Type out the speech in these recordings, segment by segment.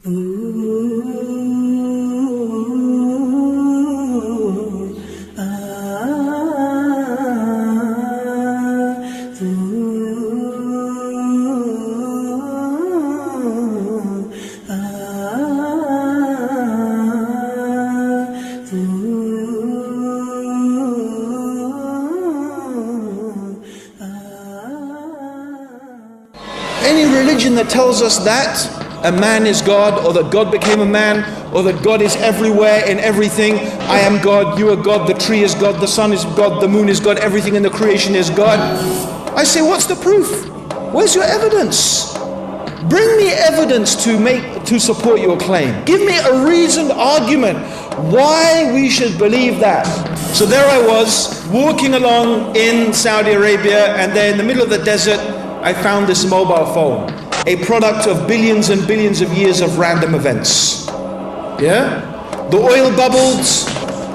Any religion that tells us that a man is God, or that God became a man, or that God is everywhere in everything, I am God, you are God, the tree is God, the sun is God, the moon is God, everything in the creation is God. I say, what's the proof? Where's your evidence? Bring me evidence to support your claim. Give me a reasoned argument why we should believe that. So there I was, walking along in Saudi Arabia, and there in the middle of the desert, I found this mobile phone, a product of billions and billions of years of random events. Yeah? The oil bubbled,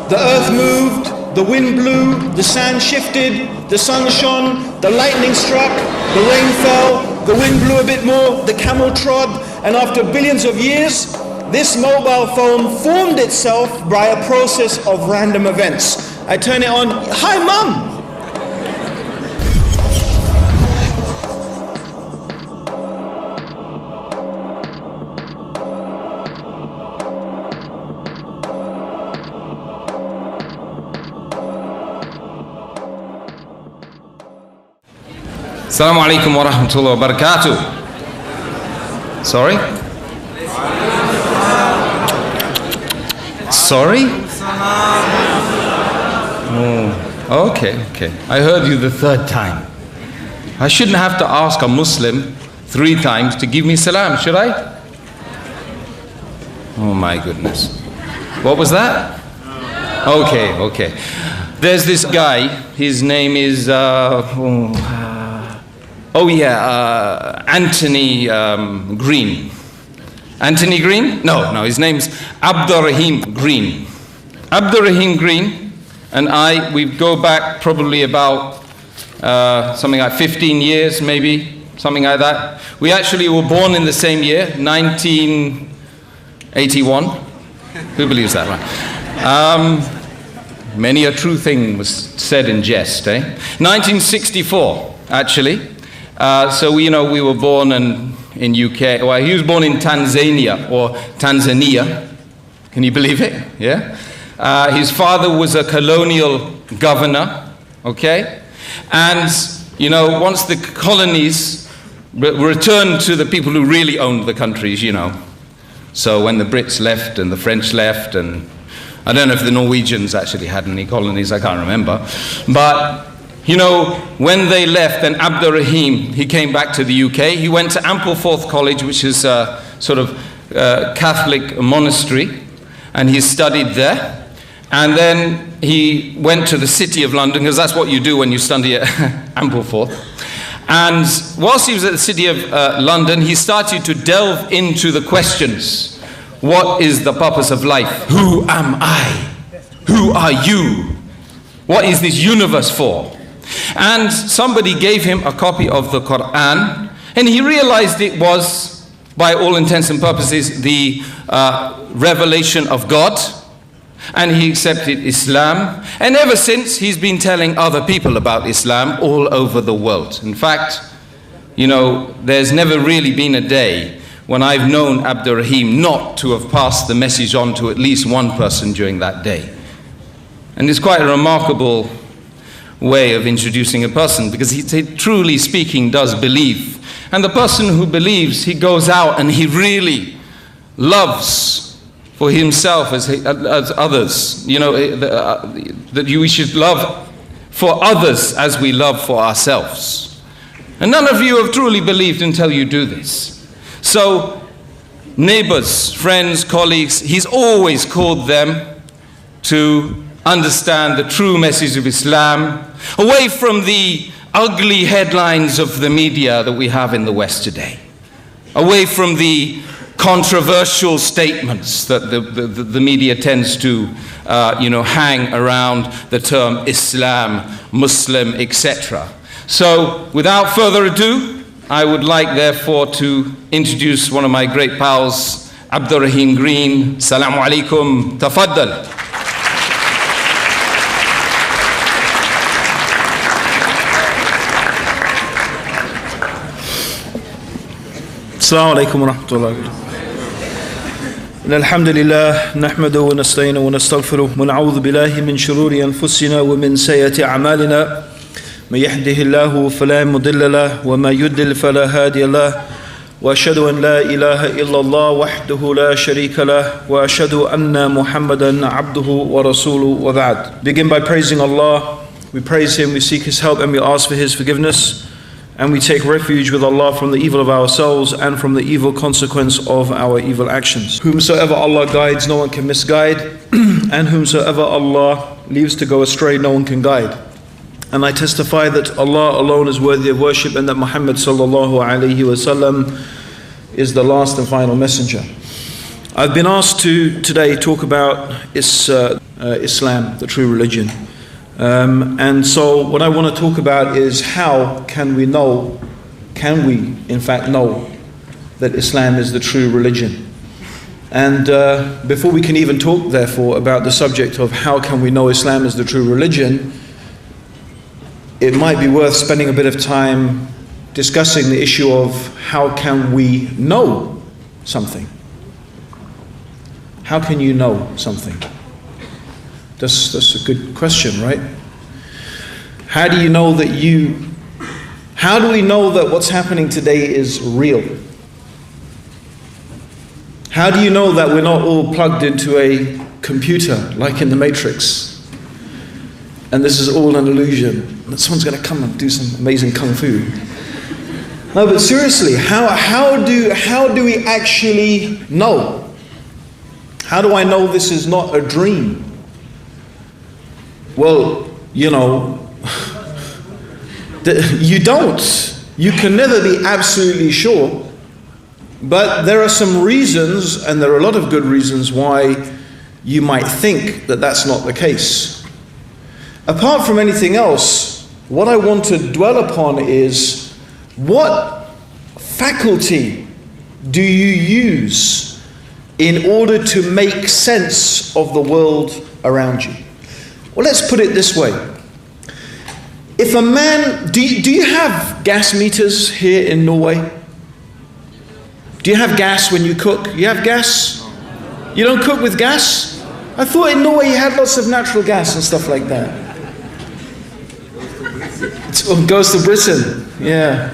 the earth moved, the wind blew, the sand shifted, the sun shone, the lightning struck, the rain fell, the wind blew a bit more, the camel trod, and after billions of years, this mobile phone formed itself by a process of random events. I turn it on, hi mum! Assalamu alaikum wa rahmatullahi wa barakatuh. Sorry? Sorry? Oh, okay. I heard you the third time. I shouldn't have to ask a Muslim 3 times to give me salam, should I? Oh my goodness. What was that? Okay. There's this guy, his name is Anthony Green. Anthony Green? No, his name's Abdur Raheem Green. Abdur Raheem Green and we go back probably about something like 15 years, maybe, something like that. We actually were born in the same year, 1981. Who believes that, right? Many a true thing was said in jest, 1964, actually. So we were born in UK. Well, he was born in Tanzania. Can you believe it? Yeah. His father was a colonial governor. Okay. And once the colonies returned to the people who really owned the countries, So when the Brits left and the French left, and I don't know if the Norwegians actually had any colonies. I can't remember, but. When they left, then Abdur Raheem, he came back to the UK. He went to Ampleforth College, which is a sort of Catholic monastery, and he studied there. And then he went to the City of London, because that's what you do when you study at Ampleforth. And whilst he was at the City of London, he started to delve into the questions. What is the purpose of life? Who am I? Who are you? What is this universe for? And somebody gave him a copy of the Quran, and he realized it was, by all intents and purposes, the revelation of God, and he accepted Islam. And ever since, he's been telling other people about Islam all over the world. In fact, there's never really been a day when I've known Abdur Raheem not to have passed the message on to at least one person during that day. And it's quite a remarkable way of introducing a person, because he, truly speaking, does believe. And the person who believes, he goes out and he really loves for himself as others. That we should love for others as we love for ourselves. And none of you have truly believed until you do this. So, neighbors, friends, colleagues, he's always called them to understand the true message of Islam, away from the ugly headlines of the media that we have in the West today, away from the controversial statements that the media tends to hang around the term Islam, Muslim, etc. So, without further ado, I would like therefore to introduce one of my great pals, Abdur Raheem Green. Assalamu alaikum. Tafaddal. السلام عليكم ورحمة الله وبركاته. الحمد لله نحمده ونستعينه ونستغفره ونعوذ بالله من شرور أنفسنا ومن سيئات أعمالنا من يهده الله فلا مضل له وما يضلل فلا هادي له وأشهد أن لا إله إلا الله وحده لا شريك له وأشهد أن محمدا عبده ورسوله وبعد. Begin by praising Allah. We praise Him, we seek His help, and we ask for His forgiveness. And we take refuge with Allah from the evil of ourselves and from the evil consequence of our evil actions. Whomsoever Allah guides, no one can misguide. And whomsoever Allah leaves to go astray, no one can guide. And I testify that Allah alone is worthy of worship and that Muhammad sallallahu alaihi wasallam is the last and final messenger. I've been asked to today talk about Islam, the true religion. And so what I want to talk about is how can we in fact know that Islam is the true religion? And before we can even talk therefore about the subject of how can we know Islam is the true religion, it might be worth spending a bit of time discussing the issue of how can we know something? How can you know something? That's a good question, right? How do we know that what's happening today is real? How do you know that we're not all plugged into a computer like in the Matrix? And this is all an illusion. That someone's going to come and do some amazing kung fu. No, but seriously, how do we actually know? How do I know this is not a dream? Well, you know, you don't. You can never be absolutely sure. But there are some reasons, and there are a lot of good reasons why you might think that that's not the case. Apart from anything else, what I want to dwell upon is what faculty do you use in order to make sense of the world around you? Well, let's put it this way. If a man, do you have gas meters here in Norway? Do you have gas when you cook? You have gas? You don't cook with gas? I thought in Norway you had lots of natural gas and stuff like that. It goes to Britain, yeah.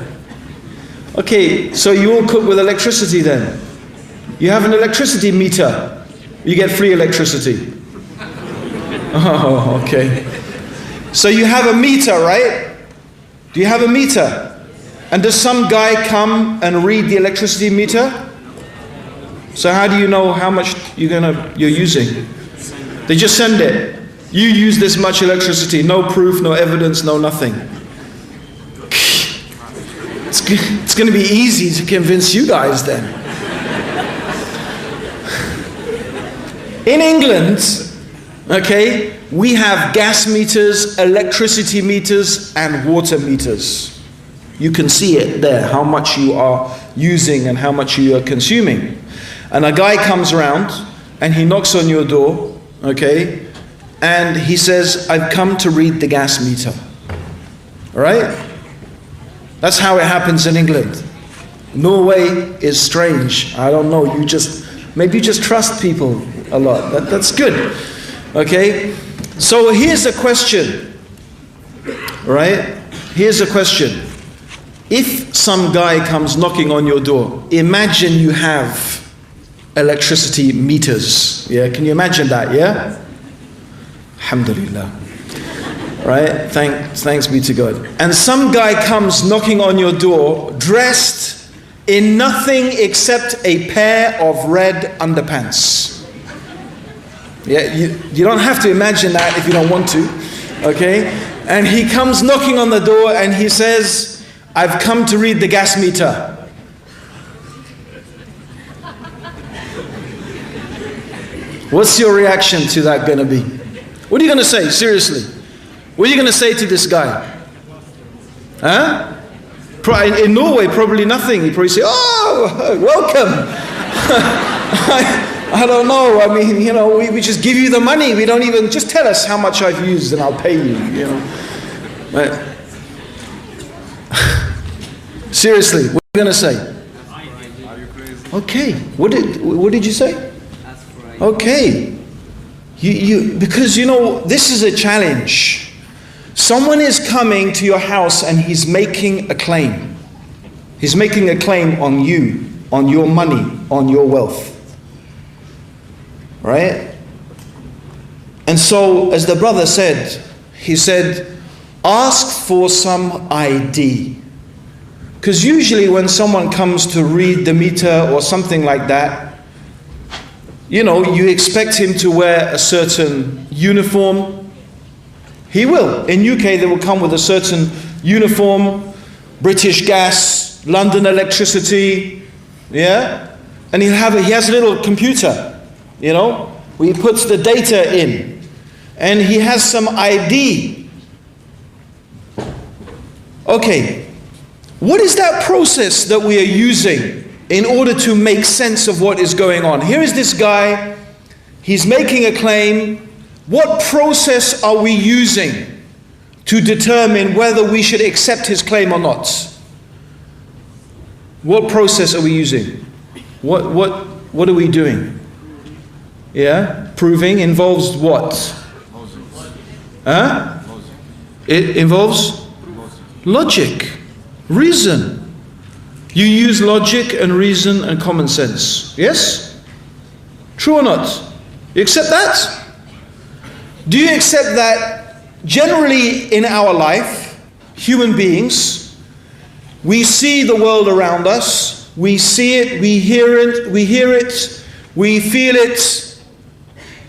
Okay, so you all cook with electricity then? You have an electricity meter. You get free electricity. Oh, okay. So you have a meter, right? Do you have a meter? And does some guy come and read the electricity meter? So how do you know how much you're using? They just send it. You use this much electricity. No proof, no evidence, no nothing. It's going to be easy to convince you guys then. In England, okay, we have gas meters, electricity meters, and water meters. You can see it there, how much you are using and how much you are consuming. And a guy comes around and he knocks on your door, okay, and he says, I've come to read the gas meter. All right? That's how it happens in England. Norway is strange. I don't know, maybe you just trust people a lot. That's good. Okay? So here's a question. Right? Here's a question. If some guy comes knocking on your door, imagine you have electricity meters. Yeah, can you imagine that? Yeah? Alhamdulillah. Right? Thanks be to God. And some guy comes knocking on your door dressed in nothing except a pair of red underpants. Yeah, you don't have to imagine that if you don't want to. Okay? And he comes knocking on the door and he says, I've come to read the gas meter. What's your reaction to that going to be? What are you going to say? Seriously. What are you going to say to this guy? Huh? In Norway, probably nothing. You probably say, oh, welcome. I don't know. I mean, you know, we just give you the money. We don't even, just tell us how much I've used and I'll pay you, you know. But, seriously, what are you going to say? Okay. What did you say? Okay. Because, you know, this is a challenge. Someone is coming to your house and he's making a claim. He's making a claim on you, on your money, on your wealth. Right? And so, as the brother said, he said, ask for some ID. Because usually when someone comes to read the meter or something like that, you know, you expect him to wear a certain uniform. He will. In UK, they will come with a certain uniform, British Gas, London Electricity, yeah? And he has a little computer, you know, where he puts the data in. And he has some ID. Okay. What is that process that we are using in order to make sense of what is going on? Here is this guy, he's making a claim. What process are we using to determine whether we should accept his claim or not? What process are we using? What are we doing? Yeah? Proving involves what? Huh? It involves logic. Reason. You use logic and reason and common sense. Yes? True or not? You accept that? Do you accept that generally in our life, human beings, we see the world around us, we see it, we hear it, we feel it,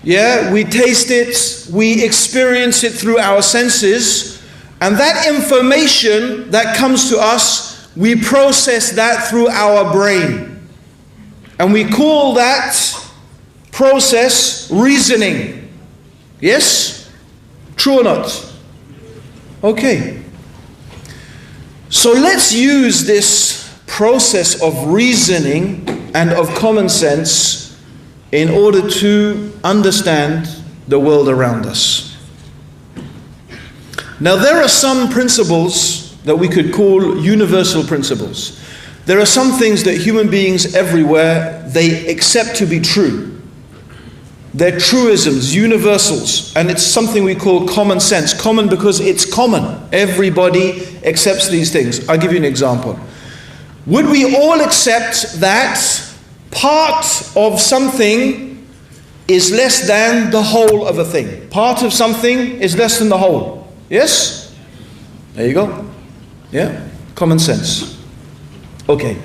yeah, we taste it, we experience it through our senses. And that information that comes to us, we process that through our brain. And we call that process reasoning. Yes? True or not? Okay. So let's use this process of reasoning and of common sense in order to understand the world around us. Now, there are some principles that we could call universal principles. There are some things that human beings everywhere, they accept to be true. They're truisms, universals, and it's something we call common sense. Common because it's common. Everybody accepts these things. I'll give you an example. Would we all accept that part of something is less than the whole of a thing? Part of something is less than the whole. Yes? There you go. Yeah? Common sense. Okay.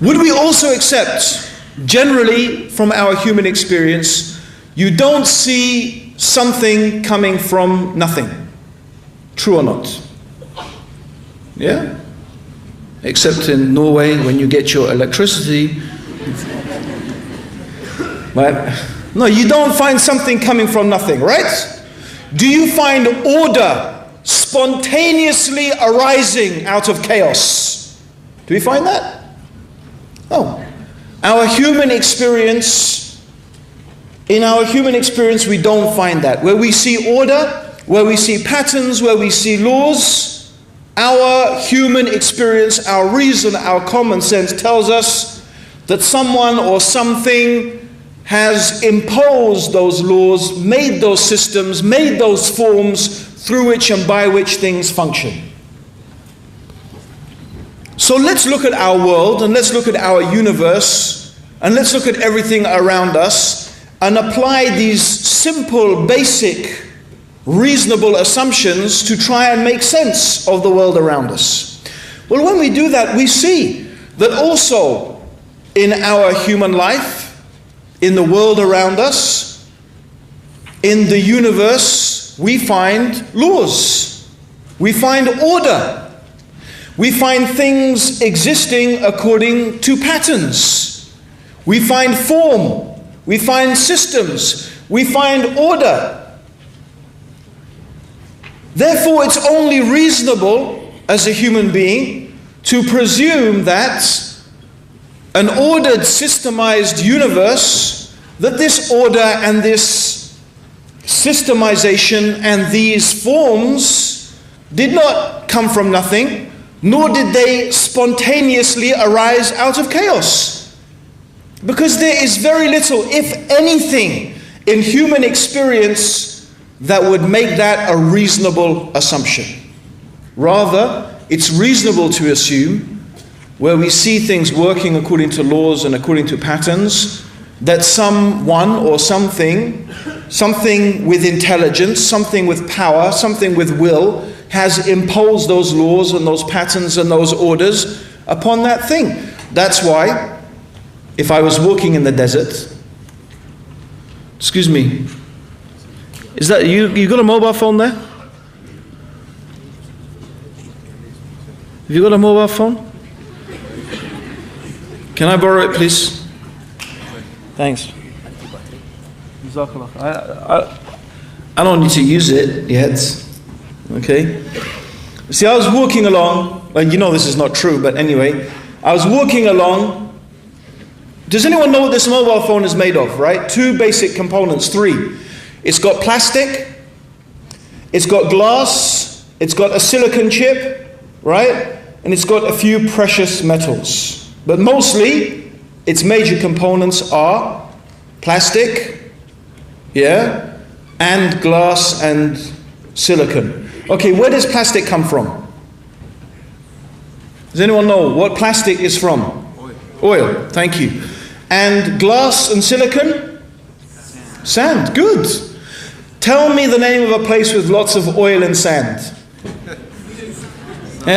Would we also accept, generally from our human experience, you don't see something coming from nothing? True or not? Yeah? Except in Norway, when you get your electricity. But, no, you don't find something coming from nothing, right? Do you find order spontaneously arising out of chaos? Do we find that? No. Our human experience, in our human experience, we don't find that. Where we see order, where we see patterns, where we see laws, our human experience, our reason, our common sense tells us that someone or something has imposed those laws, made those systems, made those forms through which and by which things function. So let's look at our world and let's look at our universe and let's look at everything around us and apply these simple, basic, reasonable assumptions to try and make sense of the world around us. Well, when we do that, we see that also in our human life, in the world around us, in the universe, we find laws. We find order. We find things existing according to patterns. We find form. We find systems. We find order. Therefore, it's only reasonable as a human being to presume that an ordered, systemized universe, that this order and this systemization and these forms did not come from nothing, nor did they spontaneously arise out of chaos. Because there is very little, if anything, in human experience that would make that a reasonable assumption. Rather, it's reasonable to assume, where we see things working according to laws and according to patterns, that someone or something with intelligence, something with power, something with will, has imposed those laws and those patterns and those orders upon that thing. That's why, if I was walking in the desert, excuse me, is that you got a mobile phone there? Have you got a mobile phone? Can I borrow it, please? Thanks. I don't need to use it yet. Okay? See, I was walking along, and you know this is not true, but anyway, I was walking along. Does anyone know what this mobile phone is made of, right? Two basic components, three. It's got plastic, it's got glass, it's got a silicon chip, right? And it's got a few precious metals. But mostly, its major components are plastic, yeah, and glass and silicon. Okay, where does plastic come from? Does anyone know what plastic is from? Oil, thank you. And glass and silicon? Sand, good. Tell me the name of a place with lots of oil and sand.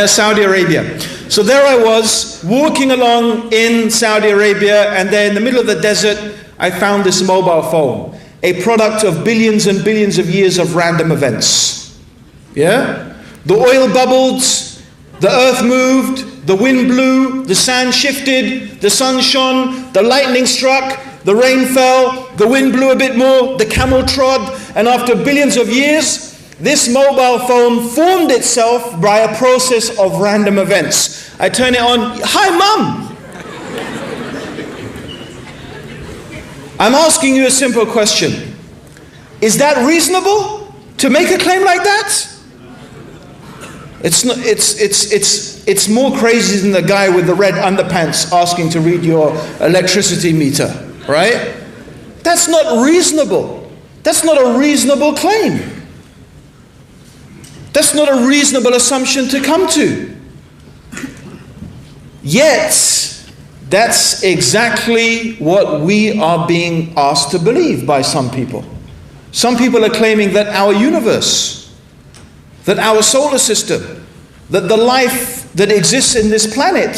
Saudi Arabia. So there I was, walking along in Saudi Arabia, and there in the middle of the desert, I found this mobile phone, a product of billions and billions of years of random events. Yeah? The oil bubbled, the earth moved, the wind blew, the sand shifted, the sun shone, the lightning struck, the rain fell, the wind blew a bit more, the camel trod, and after billions of years, this mobile phone formed itself by a process of random events. I turn it on. Hi, Mum! I'm asking you a simple question. Is that reasonable to make a claim like that? It's more crazy than the guy with the red underpants asking to read your electricity meter, right? That's not reasonable. That's not a reasonable claim. That's not a reasonable assumption to come to. Yet, that's exactly what we are being asked to believe by some people. Some people are claiming that our universe, that our solar system, that the life that exists in this planet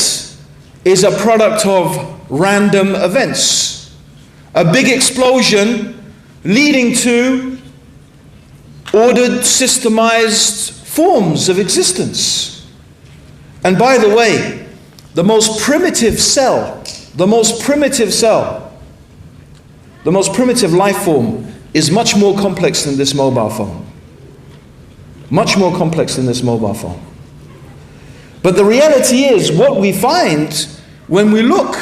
is a product of random events. A big explosion leading to ordered, systemized forms of existence. And by the way, the most primitive cell, the most primitive life form is much more complex than this mobile phone. Much more complex than this mobile phone. But the reality is, what we find when we look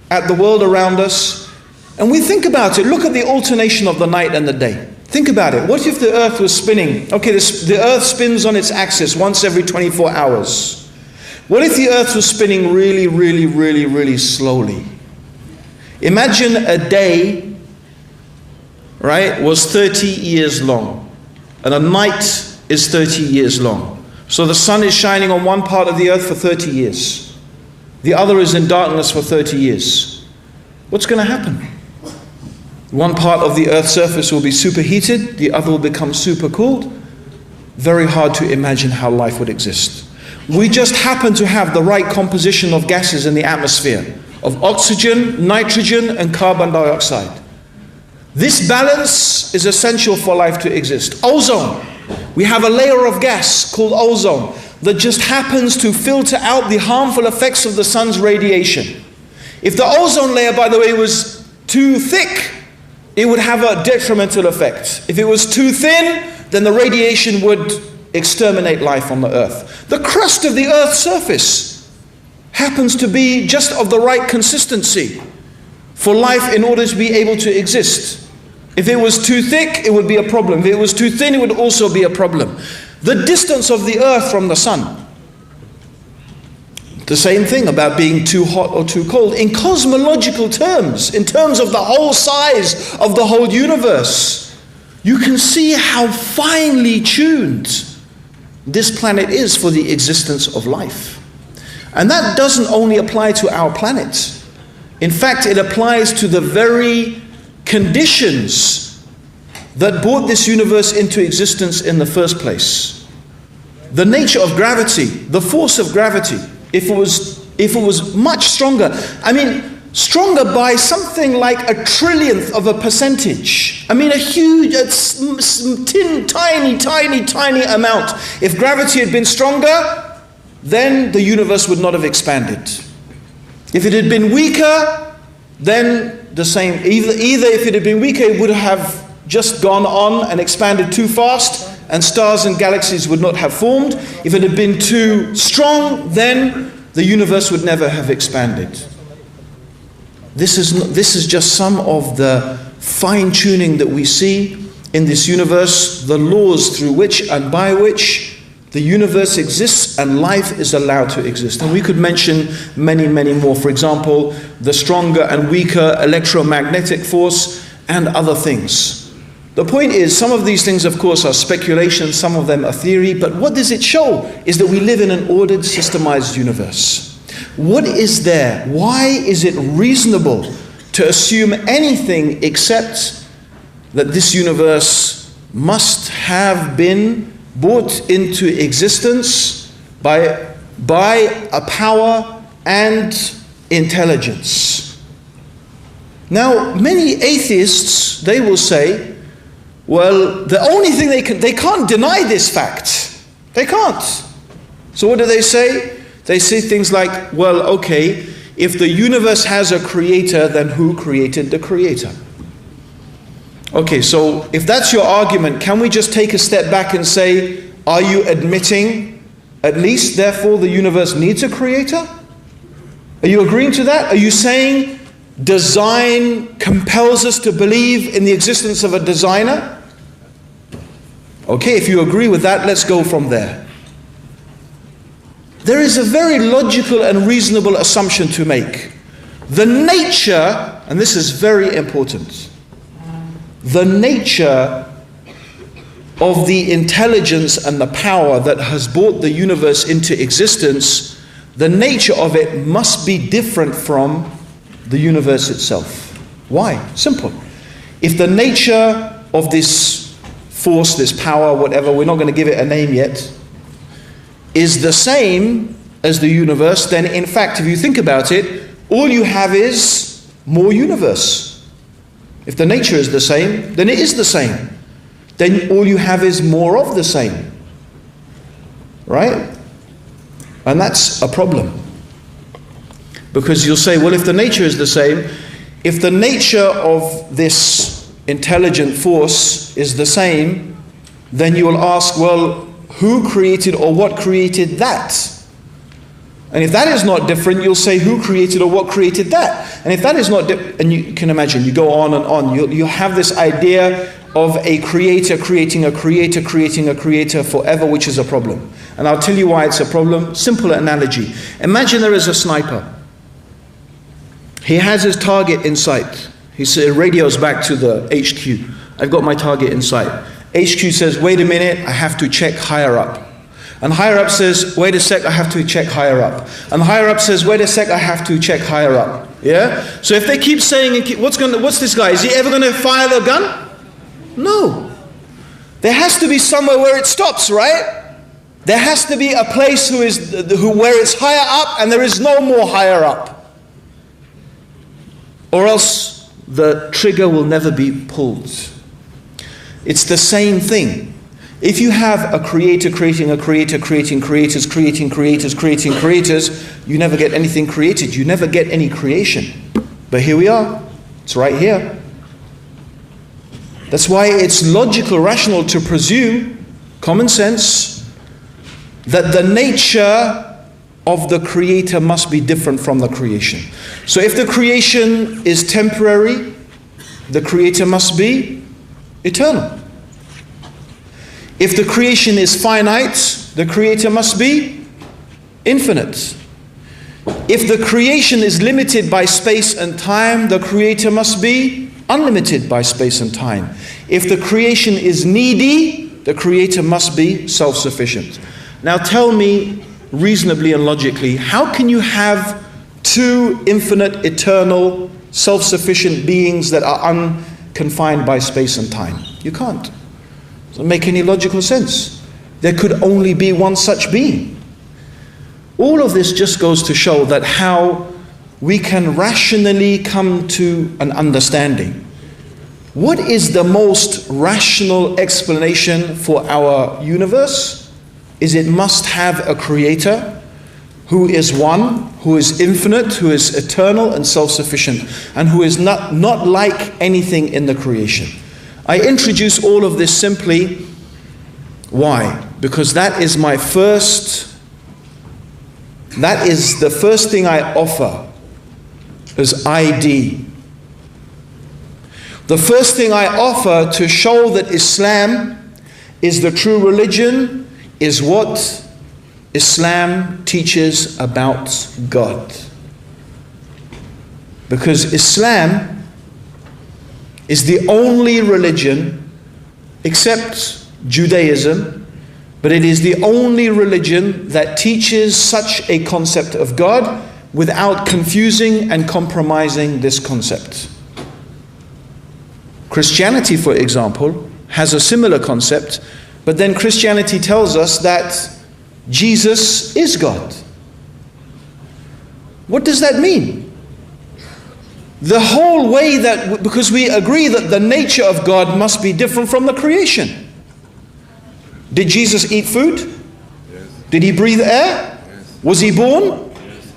at the world around us and we think about it, look at the alternation of the night and the day. Think about it. What if the earth was spinning? Okay, the earth spins on its axis once every 24 hours. What if the earth was spinning really, really, really, really slowly? Imagine a day, right, was 30 years long. And a night is 30 years long. So the sun is shining on one part of the earth for 30 years. The other is in darkness for 30 years. What's going to happen? One part of the earth's surface will be superheated, the other will become super cooled. Very hard to imagine how life would exist. We just happen to have the right composition of gases in the atmosphere, of oxygen, nitrogen, and carbon dioxide. This balance is essential for life to exist. Ozone. We have a layer of gas called ozone that just happens to filter out the harmful effects of the sun's radiation. If the ozone layer, by the way, was too thick, it would have a detrimental effect. If it was too thin, then the radiation would exterminate life on the earth. The crust of the earth's surface happens to be just of the right consistency for life in order to be able to exist. If it was too thick, it would be a problem. If it was too thin, it would also be a problem. The distance of the earth from the sun. The same thing about being too hot or too cold. In cosmological terms, in terms of the whole size of the whole universe, you can see how finely tuned this planet is for the existence of life. And that doesn't only apply to our planet. In fact, it applies to the very conditions that brought this universe into existence in the first place. The nature of gravity, the force of gravity, if it was much stronger, stronger by something like 1/1,000,000,000 of a percentage. A huge, tiny amount. If gravity had been stronger, then the universe would not have expanded. If it had been weaker, then the same. Either if it had been weaker, it would have just gone on and expanded too fast, and stars and galaxies would not have formed. If it had been too strong, then the universe would never have expanded. This is just some of the fine-tuning that we see in this universe, the laws through which and by which the universe exists and life is allowed to exist. And we could mention many, many more. For example, the stronger and weaker electromagnetic force and other things. The point is, some of these things, of course, are speculation, some of them are theory, but what does it show is that we live in an ordered, systemized universe. What is there? Why is it reasonable to assume anything except that this universe must have been brought into existence by a power and intelligence? Now, many atheists, they will say, well, the only thing they can't deny this fact. They can't. So what do they say? They say things like, well, okay, if the universe has a creator, then who created the creator? Okay, so if that's your argument, can we just take a step back and say, are you admitting at least, therefore, the universe needs a creator? Are you agreeing to that? Are you saying design compels us to believe in the existence of a designer? Okay, if you agree with that, let's go from there. There is a very logical and reasonable assumption to make. The nature, and this is very important, the nature of the intelligence and the power that has brought the universe into existence, the nature of it must be different from the universe itself. Why? Simple. If the nature of this force, this power, whatever, we're not going to give it a name yet, is the same as the universe, then in fact, if you think about it, all you have is more universe. If the nature is the same, then it is the same. Then all you have is more of the same. Right? And that's a problem. Because you'll say, well, if the nature is the same, if the nature of this intelligent force is the same, then you will ask, well, who created or what created that? And if that is not different, you'll say, who created or what created that? And if that is not different, and you can imagine, you go on and on, you have this idea of a creator creating a creator creating a creator forever, which is a problem. And I'll tell you why it's a problem. Simple analogy. Imagine there is a sniper. He has his target in sight. He radios back to the HQ. I've got my target in sight. HQ says, wait a minute, I have to check higher up. And higher up says, wait a sec, I have to check higher up. And higher up says, wait a sec, I have to check higher up. Yeah? So if they keep saying, what's this guy? Is he ever going to fire the gun? No. There has to be somewhere where it stops, right? There has to be a place where it's higher up and there is no more higher up. Or else the trigger will never be pulled. It's the same thing. If you have a creator creating a creator, creating creators, creating creators, creating creators, you never get anything created. You never get any creation. But here we are. It's right here. That's why it's logical, rational to presume, common sense, that the nature of the creator must be different from the creation. So if the creation is temporary, the creator must be eternal. If the creation is finite, the creator must be infinite. If the creation is limited by space and time, the creator must be unlimited by space and time. If the creation is needy, the creator must be self-sufficient. Now tell me reasonably and logically, how can you have two infinite, eternal, self-sufficient beings that are unconfined by space and time? You can't. Doesn't make any logical sense. There could only be one such being. All of this just goes to show that how we can rationally come to an understanding. What is the most rational explanation for our universe? Is it must have a creator who is one, who is infinite, who is eternal and self-sufficient, and who is not like anything in the creation. I introduce all of this simply. Why? Because that is the first thing I offer as ID. The first thing I offer to show that Islam is the true religion is what Islam teaches about God. Because Islam is the only religion, except Judaism, but it is the only religion that teaches such a concept of God without confusing and compromising this concept. Christianity, for example, has a similar concept, but then Christianity tells us that Jesus is God. What does that mean? The whole way that, because we agree that the nature of God must be different from the creation. Did Jesus eat food? Yes. Did he breathe air? Yes. Was he born? Yes.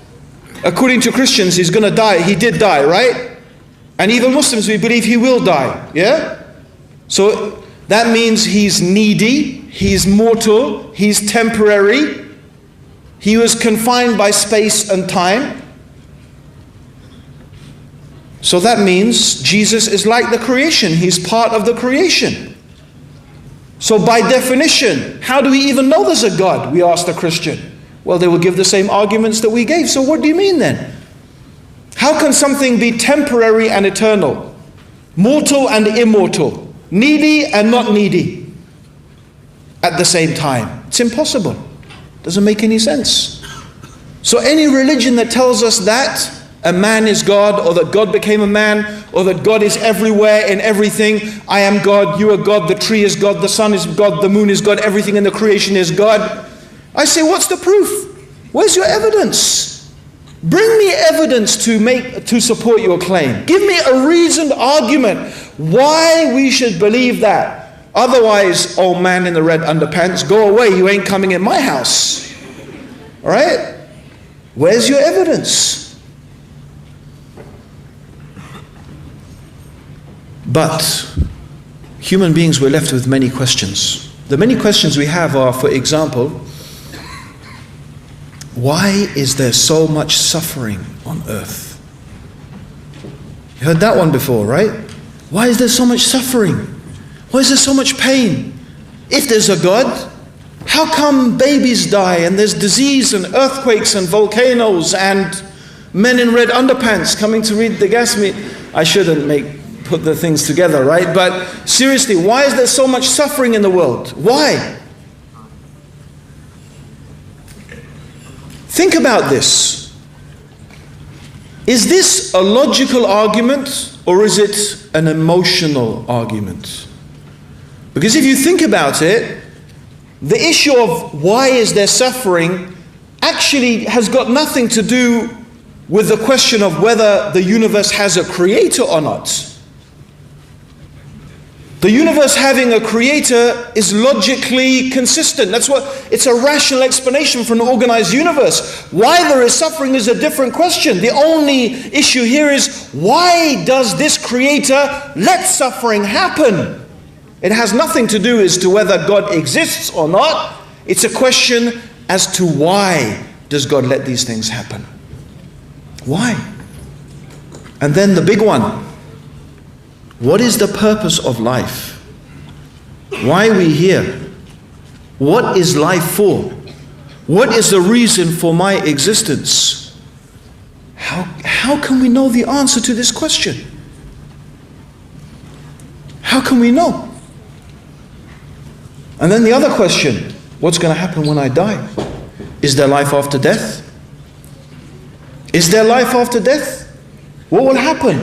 According to Christians, he's going to die. He did die, right? And even Muslims, we believe he will die. Yeah? So that means he's needy, he's mortal, he's temporary. He was confined by space and time. So that means Jesus is like the creation. He's part of the creation. So by definition, how do we even know there's a God? We asked a Christian. Well, they will give the same arguments that we gave. So what do you mean then? How can something be temporary and eternal? Mortal and immortal? Needy and not needy? At the same time? It's impossible. Doesn't make any sense. So any religion that tells us that a man is God, or that God became a man, or that God is everywhere in everything, I am God, you are God, the tree is God, the sun is God, the moon is God, everything in the creation is God. I say, what's the proof? Where's your evidence? Bring me evidence to support your claim. Give me a reasoned argument why we should believe that. Otherwise, old man in the red underpants, go away, you ain't coming in my house. All right? Where's your evidence? But human beings were left with many questions. The many questions we have are, for example, why is there so much suffering on earth? You heard that one before, right? Why is there so much suffering? Why is there so much pain? If there's a God, how come babies die and there's disease and earthquakes and volcanoes and men in red underpants coming to read the gas meter? I shouldn't put the things together, right? But seriously, why is there so much suffering in the world? Why? Think about this. Is this a logical argument or is it an emotional argument? Because if you think about it, the issue of why is there suffering actually has got nothing to do with the question of whether the universe has a creator or not. The universe having a creator is logically consistent. It's a rational explanation for an organized universe. Why there is suffering is a different question. The only issue here is, why does this creator let suffering happen? It has nothing to do as to whether God exists or not. It's a question as to why does God let these things happen? Why? And then the big one. What is the purpose of life? Why are we here? What is life for? What is the reason for my existence? How can we know the answer to this question? How can we know? And then the other question, what's going to happen when I die? Is there life after death? Is there life after death? What will happen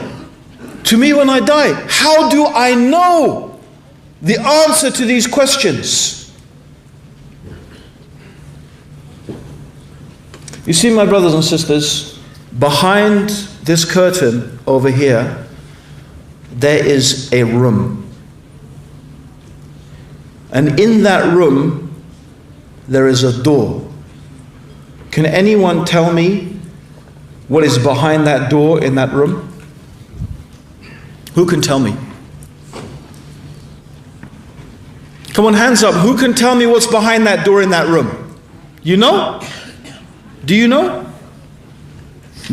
to me when I die? How do I know the answer to these questions? You see, my brothers and sisters, behind this curtain over here, there is a room. And in that room, there is a door. Can anyone tell me what is behind that door in that room? Who can tell me? Come on, hands up. Who can tell me what's behind that door in that room? You know? Do you know?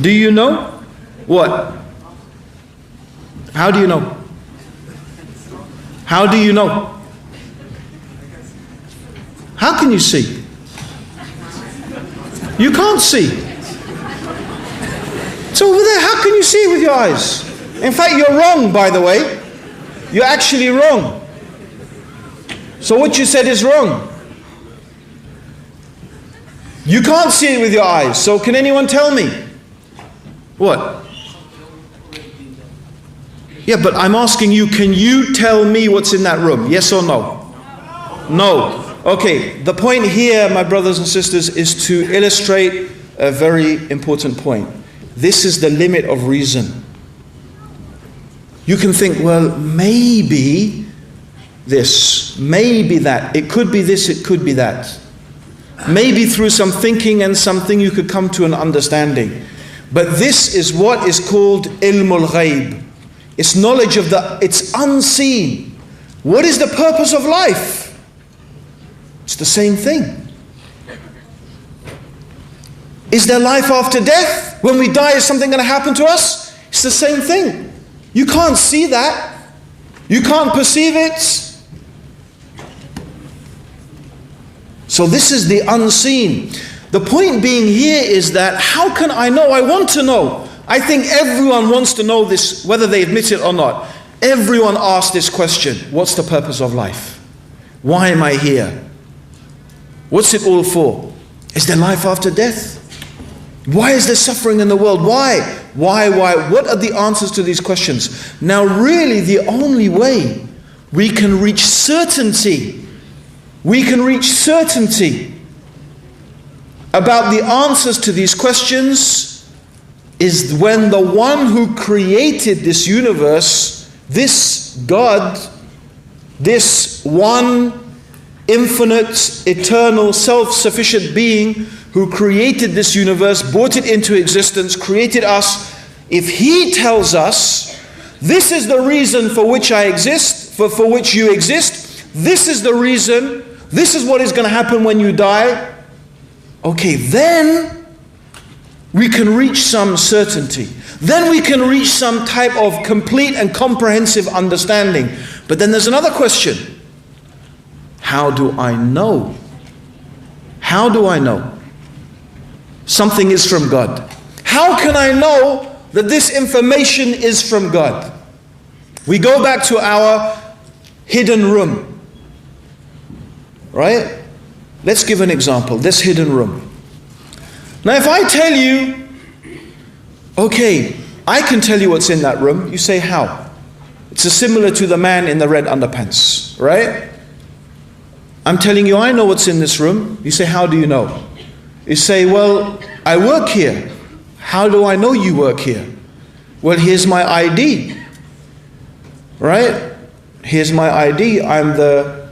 Do you know? What? How do you know? How do you know? How can you see? You can't see. It's over there. How can you see with your eyes? In fact, you're wrong, by the way. You're actually wrong. So what you said is wrong. You can't see it with your eyes. So can anyone tell me? What? Yeah, but I'm asking you, can you tell me what's in that room? Yes or no? No. Okay, the point here, my brothers and sisters, is to illustrate a very important point. This is the limit of reason. You can think, well, maybe this, maybe that. It could be this, it could be that. Maybe through some thinking and something you could come to an understanding. But this is what is called ilmul ghaib. It's knowledge of it's unseen. What is the purpose of life? It's the same thing. Is there life after death? When we die, is something going to happen to us? It's the same thing. You can't see that. You can't perceive it. So this is the unseen. The point being here is that how can I know? I want to know. I think everyone wants to know this, whether they admit it or not. Everyone asks this question. What's the purpose of life? Why am I here? What's it all for? Is there life after death? Why is there suffering in the world? Why? Why? What are the answers to these questions? Now really the only way we can reach certainty, about the answers to these questions is when the one who created this universe, this God, this one infinite, eternal, self-sufficient being who created this universe, brought it into existence, created us, if he tells us, this is the reason for which I exist, for which you exist, this is the reason, this is what is going to happen when you die, okay, then we can reach some certainty. Then we can reach some type of complete and comprehensive understanding. But then there's another question. How do I know? How do I know something is from God? How can I know that this information is from God? We go back to our hidden room. Right? Let's give an example. This hidden room. Now if I tell you, okay, I can tell you what's in that room. You say, how? It's similar to the man in the red underpants, right? I'm telling you, I know what's in this room. You say, how do you know? You say, well, I work here. How do I know you work here? Well, here's my ID. Right? Here's my ID. I'm the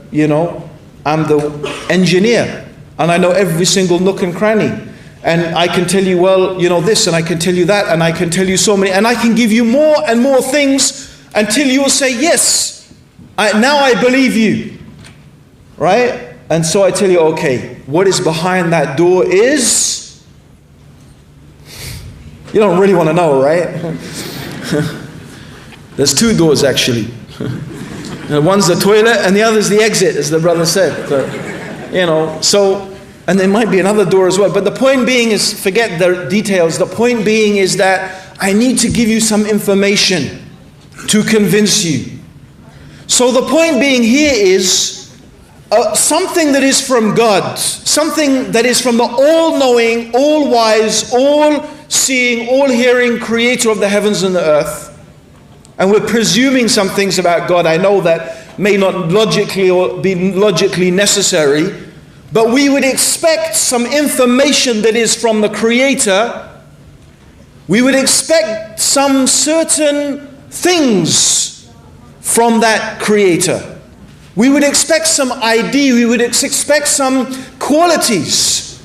engineer. And I know every single nook and cranny. And I can tell you, well, this, and I can tell you that, and I can tell you so many, and I can give you more and more things until you will say, yes, now I believe you. Right? And so I tell you, okay, what is behind that door is You don't really want to know, right? There's two doors actually. One's the toilet and the other's the exit, as the brother said. But, so, and there might be another door as well. But the point being is, forget the details. The point being is that I need to give you some information to convince you. So the point being here is something that is from God, something that is from the all-knowing, all-wise, all-seeing, all-hearing creator of the heavens and the earth. And we're presuming some things about God. I know that may not logically or be logically necessary, but we would expect some information that is from the creator. We would expect some certain things from that creator. We would expect some ID, we would expect some qualities.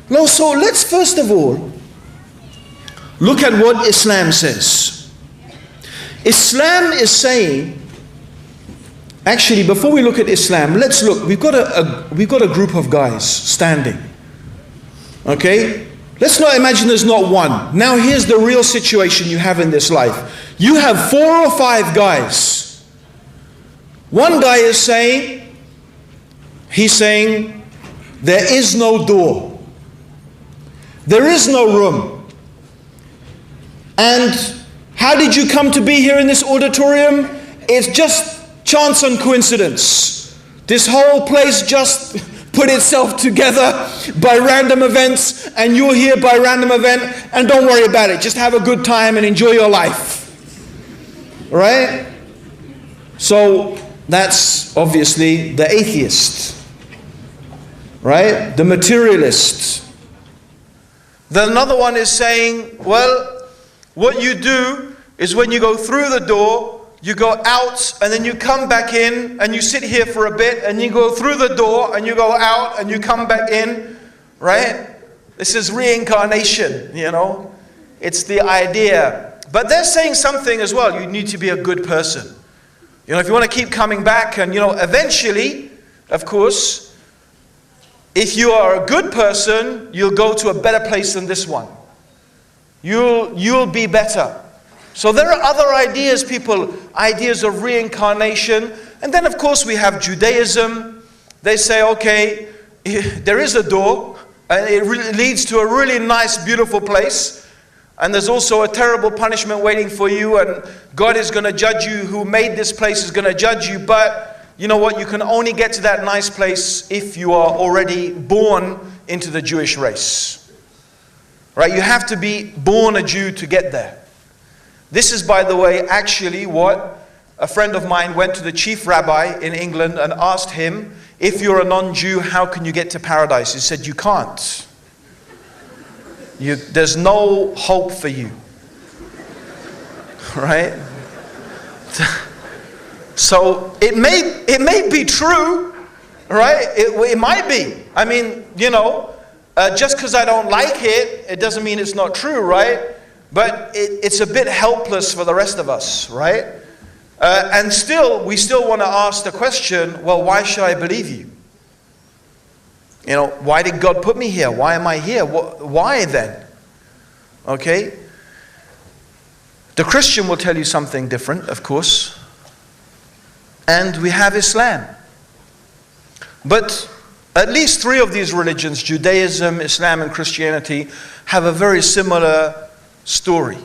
No, so let's first of all look at what Islam says. Islam is saying, actually before we look at Islam, let's look, we've got a group of guys standing. Okay? Let's not imagine there's not one. Now here's the real situation you have in this life. You have 4 or 5 guys. One guy is saying, there is no door. There is no room. And how did you come to be here in this auditorium? It's just chance and coincidence. This whole place just put itself together by random events, and you're here by random event, and don't worry about it. Just have a good time and enjoy your life. Right? So that's obviously the atheist, right? The materialist. Then another one is saying, well, what you do is when you go through the door, you go out and then you come back in and you sit here for a bit and you go through the door and you go out and you come back in, right? This is reincarnation, It's the idea. But they're saying something as well. You need to be a good person. If you want to keep coming back and, eventually, of course, if you are a good person, you'll go to a better place than this one. You'll be better. So there are other ideas, ideas of reincarnation. And then, of course, we have Judaism. They say, okay, there is a door, and it leads to a really nice, beautiful place. And there's also a terrible punishment waiting for you, and God is going to judge you. Who made this place is going to judge you. But you know what? You can only get to that nice place if you are already born into the Jewish race. Right? You have to be born a Jew to get there. This is, by the way, actually what a friend of mine went to the chief rabbi in England and asked him, if you're a non-Jew, how can you get to paradise? He said, you can't. There's no hope for you. Right? So it may be true, right? It might be. I mean, just because I don't like it, it doesn't mean it's not true, right? But it's a bit helpless for the rest of us, right? And we still want to ask the question, well, why should I believe you? Why did God put me here? Why am I here? Why then? Okay? The Christian will tell you something different, of course. And we have Islam. But at least 3 of these religions, Judaism, Islam, and Christianity, have a very similar story.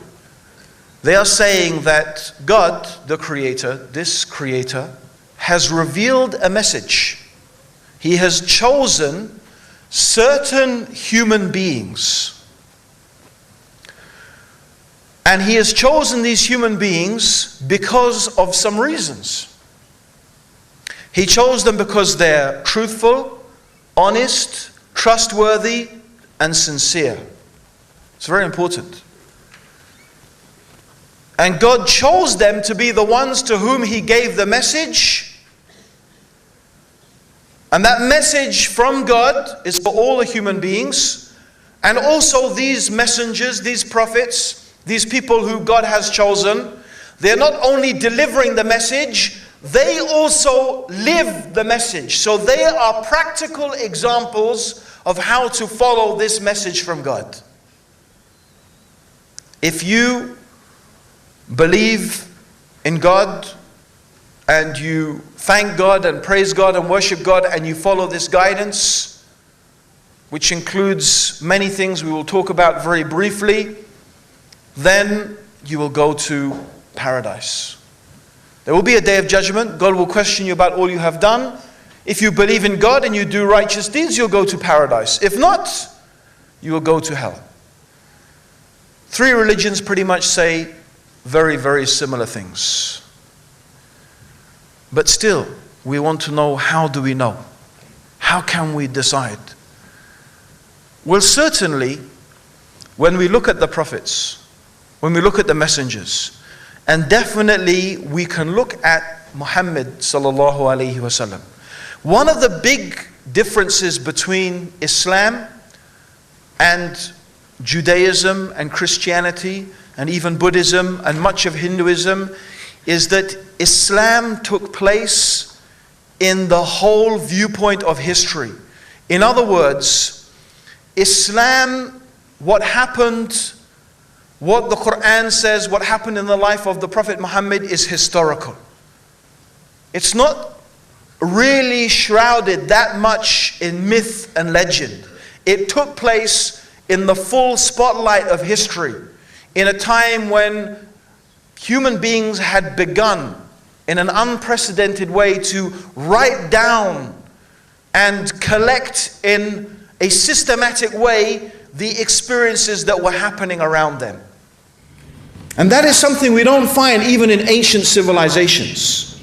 They are saying that God, the Creator, this Creator, has revealed a message. He has chosen certain human beings. And He has chosen these human beings because of some reasons. He chose them because they're truthful, honest, trustworthy, and sincere. It's very important. And God chose them to be the ones to whom He gave the message. And that message from God is for all the human beings. And also these messengers, these prophets, these people who God has chosen, they're not only delivering the message, they also live the message. So they are practical examples of how to follow this message from God. if you believe in God and you thank God and praise God and worship God and you follow this guidance, which includes many things we will talk about very briefly, then you will go to paradise. There will be a day of judgment. God will question you about all you have done. If you believe in God and you do righteous deeds, you'll go to paradise. If not, you will go to hell. Three religions pretty much say very, very similar things. But still, we want to know, how do we know? How can we decide? Well, certainly, when we look at the prophets, when we look at the messengers, and definitely we can look at Muhammad sallallahu alaihi wasallam. One of the big differences between Islam and Judaism and Christianity and even Buddhism and much of Hinduism is that Islam took place in the whole viewpoint of history. In other words, Islam, what happened, what the Quran says, what happened in the life of the Prophet Muhammad is historical. It's not really shrouded that much in myth and legend. It took place in the full spotlight of history, in a time when human beings had begun in an unprecedented way to write down and collect in a systematic way the experiences that were happening around them. And that is something we don't find even in ancient civilizations.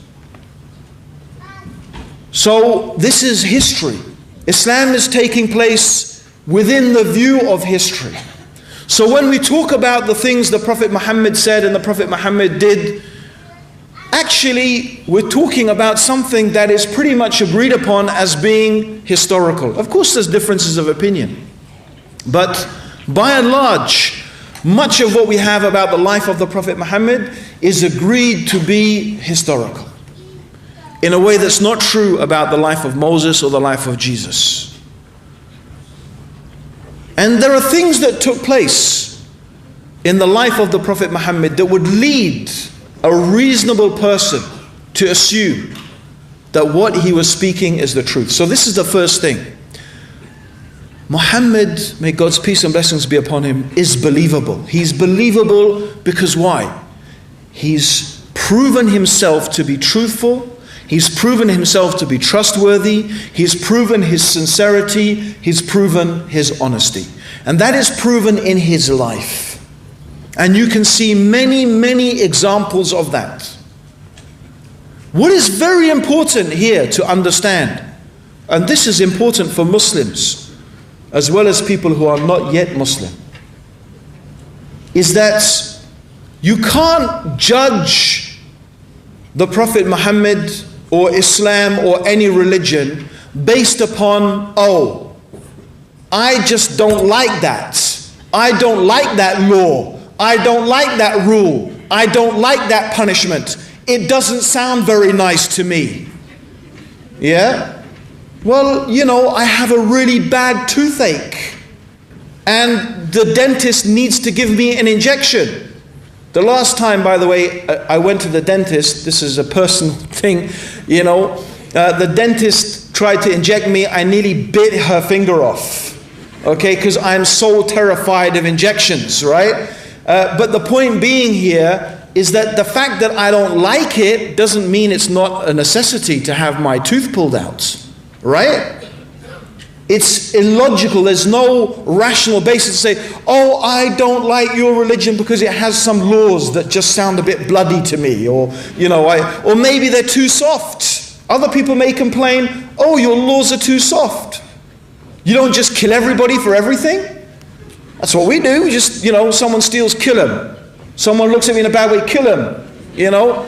So this is history. Islam is taking place within the view of history. So when we talk about the things the Prophet Muhammad said and the Prophet Muhammad did, actually we're talking about something that is pretty much agreed upon as being historical. Of course there's differences of opinion, but by and large, much of what we have about the life of the Prophet Muhammad is agreed to be historical, in a way that's not true about the life of Moses or the life of Jesus. And there are things that took place in the life of the Prophet Muhammad that would lead a reasonable person to assume that what he was speaking is the truth. So this is the first thing. Muhammad, may God's peace and blessings be upon him, is believable. He's believable because why? He's proven himself to be truthful. He's proven himself to be trustworthy. He's proven his sincerity. He's proven his honesty. And that is proven in his life. And you can see many, many examples of that. What is very important here to understand, and this is important for Muslims, as well as people who are not yet Muslim, is that you can't judge the Prophet Muhammad or Islam or any religion based upon, oh, I just don't like that. I don't like that law. I don't like that rule. I don't like that punishment. It doesn't sound very nice to me. Yeah? Well, you know, I have a really bad toothache and the dentist needs to give me an injection. The last time, by the way, I went to the dentist, this is a personal thing, you know, the dentist tried to inject me, I nearly bit her finger off, okay, because I'm so terrified of injections, right? But the point being here is that the fact that I don't like it doesn't mean it's not a necessity to have my tooth pulled out. Right? It's illogical. There's no rational basis to say, oh, I don't like your religion because it has some laws that just sound a bit bloody to me, or, you know, or maybe they're too soft. Other people may complain, oh, your laws are too soft. You don't just kill everybody for everything? That's what we do. We just, you know, someone steals, kill him. Someone looks at me in a bad way, kill him. You know?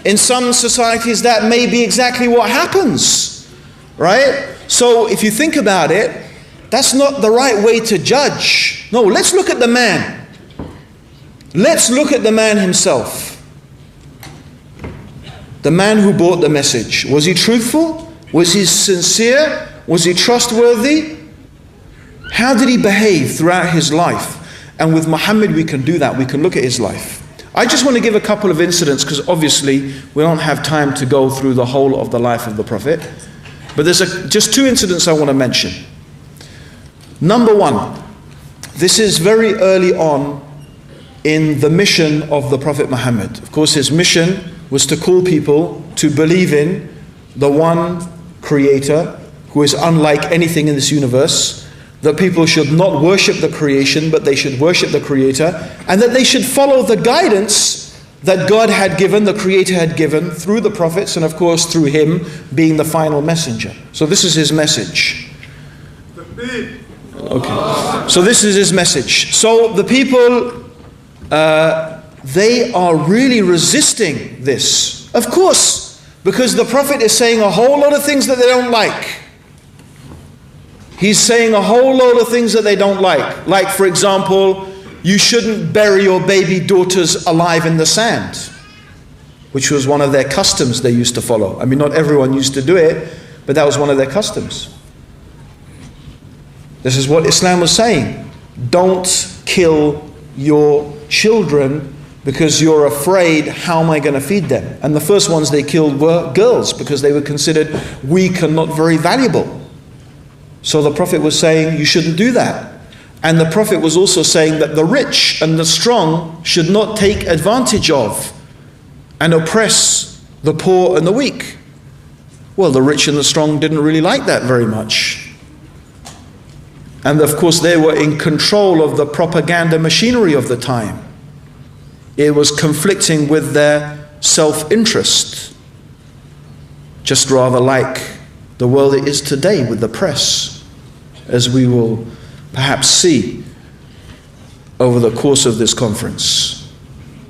In some societies that may be exactly what happens. Right? So if you think about it, that's not the right way to judge. No, let's look at the man. Let's look at the man himself. The man who brought the message. Was he truthful? Was he sincere? Was he trustworthy? How did he behave throughout his life? And with Muhammad we can do that. We can look at his life. I just want to give a couple of incidents because obviously we don't have time to go through the whole of the life of the Prophet. But there's just two incidents I want to mention. Number one, this is very early on in the mission of the Prophet Muhammad. Of course, his mission was to call people to believe in the one Creator who is unlike anything in this universe, that people should not worship the creation, but they should worship the Creator, and that they should follow the guidance that God had given, the Creator had given, through the prophets, and of course through him being the final messenger. So this is his message. Okay. So this is his message. So the people, they are really resisting this. Of course, because the Prophet is saying a whole lot of things that they don't like. He's saying a whole load of things that they don't like. Like, for example, you shouldn't bury your baby daughters alive in the sand, which was one of their customs they used to follow. I mean, not everyone used to do it, but that was one of their customs. This is what Islam was saying. Don't kill your children because you're afraid, how am I going to feed them? And the first ones they killed were girls because they were considered weak and not very valuable. So the Prophet was saying, you shouldn't do that. And the Prophet was also saying that the rich and the strong should not take advantage of and oppress the poor and the weak. Well, the rich and the strong didn't really like that very much. And of course, they were in control of the propaganda machinery of the time. It was conflicting with their self-interest, just rather like the world it is today with the press, as we will perhaps see over the course of this conference.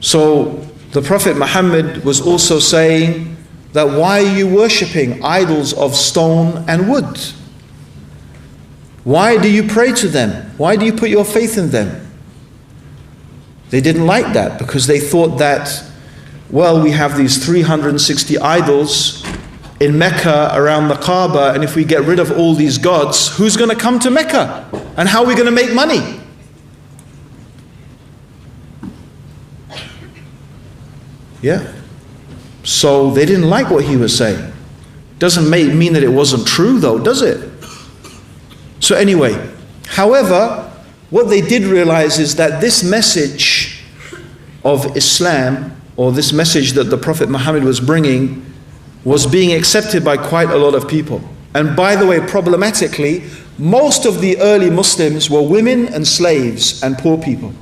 So the Prophet Muhammad was also saying that why are you worshipping idols of stone and wood? Why do you pray to them? Why do you put your faith in them? They didn't like that because they thought that, well, we have these 360 idols in Mecca around the Kaaba, and if we get rid of all these gods, who's going to come to Mecca? And how are we going to make money? Yeah. So they didn't like what he was saying. Doesn't mean that it wasn't true though, does it? So anyway, however, what they did realize is that this message of Islam, or this message that the Prophet Muhammad was bringing, was being accepted by quite a lot of people. And by the way, problematically, most of the early Muslims were women and slaves and poor people.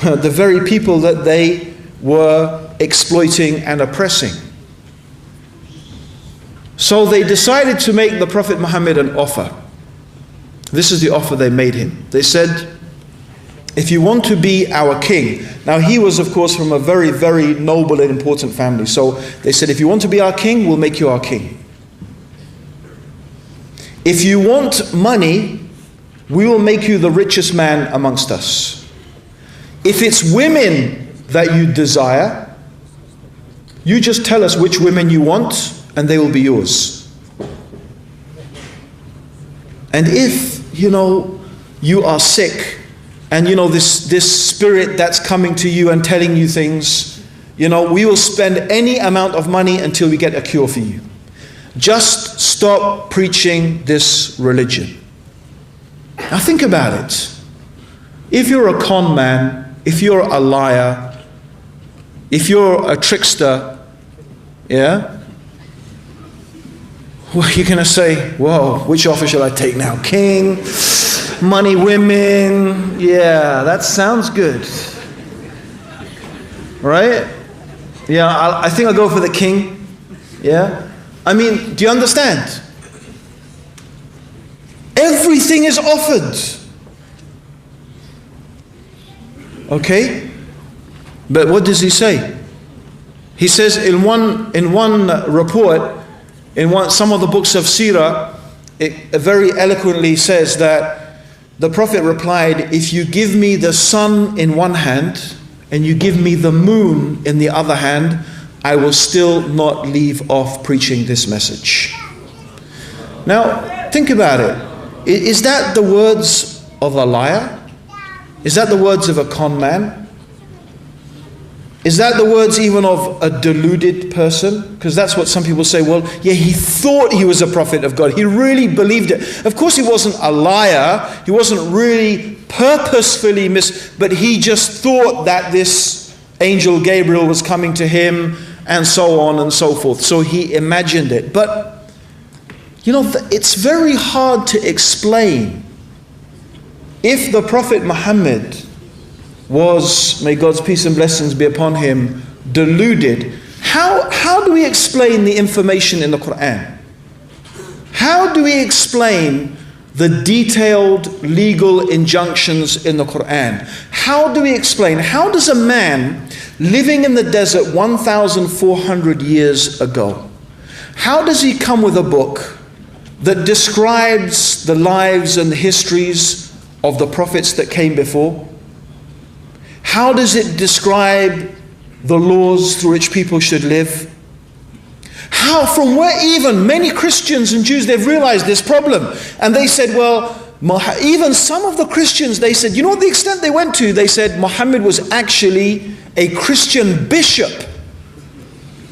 The very people that they were exploiting and oppressing. So they decided to make the Prophet Muhammad an offer. This is the offer they made him. They said, if you want to be our king. Now he was of course from a very, very noble and important family. So they said, if you want to be our king, we'll make you our king. If you want money, we will make you the richest man amongst us. If it's women that you desire, you just tell us which women you want and they will be yours. And if, you are sick, and this spirit that's coming to you and telling you things, we will spend any amount of money until we get a cure for you. Just stop preaching this religion. Now think about it. If you're a con man, if you're a liar, if you're a trickster, yeah, well, you're going to say, whoa, which offer shall I take now? King, money, women, yeah, that sounds good. Right? Yeah, I think I'll go for the king. Yeah? I mean, do you understand? Everything is offered. Okay? But what does he say? He says in one report, some of the books of Sirah, it very eloquently says that the Prophet replied, if you give me the sun in one hand and you give me the moon in the other hand, I will still not leave off preaching this message. Now, think about it. Is that the words of a liar? Is that the words of a con man? Is that the words even of a deluded person? Because that's what some people say, well, yeah, he thought he was a prophet of God. He really believed it. Of course he wasn't a liar. He wasn't really purposefully but he just thought that this angel Gabriel was coming to him and so on and so forth. So he imagined it. But, you know, it's very hard to explain. If the Prophet Muhammad was, may God's peace and blessings be upon him, deluded, how do we explain the information in the Quran? How do we explain the detailed legal injunctions in the Quran? How do we explain, how does a man living in the desert 1,400 years ago, how does he come with a book that describes the lives and the histories of the prophets that came before? How does it describe the laws through which people should live? How, from where even many Christians and Jews, they've realized this problem. And they said, well, even some of the Christians, they said, you know what the extent they went to? They said Muhammad was actually a Christian bishop.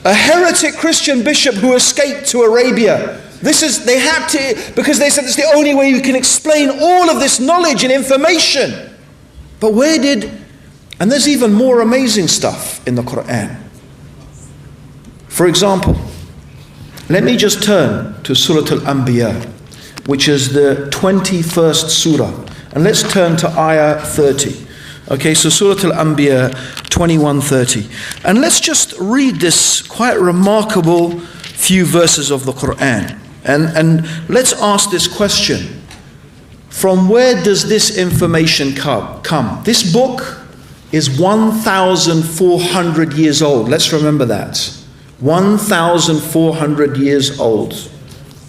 A heretic Christian bishop who escaped to Arabia. They had to, because they said it's the only way you can explain all of this knowledge and information. But and there's even more amazing stuff in the Quran. For example, let me just turn to Surah Al-Anbiya, which is the 21st surah. And let's turn to ayah 30. Okay, so Surah Al-Anbiya 21:30. And let's just read this quite remarkable few verses of the Quran. And let's ask this question. From where does this information come? This book is 1,400 years old. Let's remember that. 1,400 years old.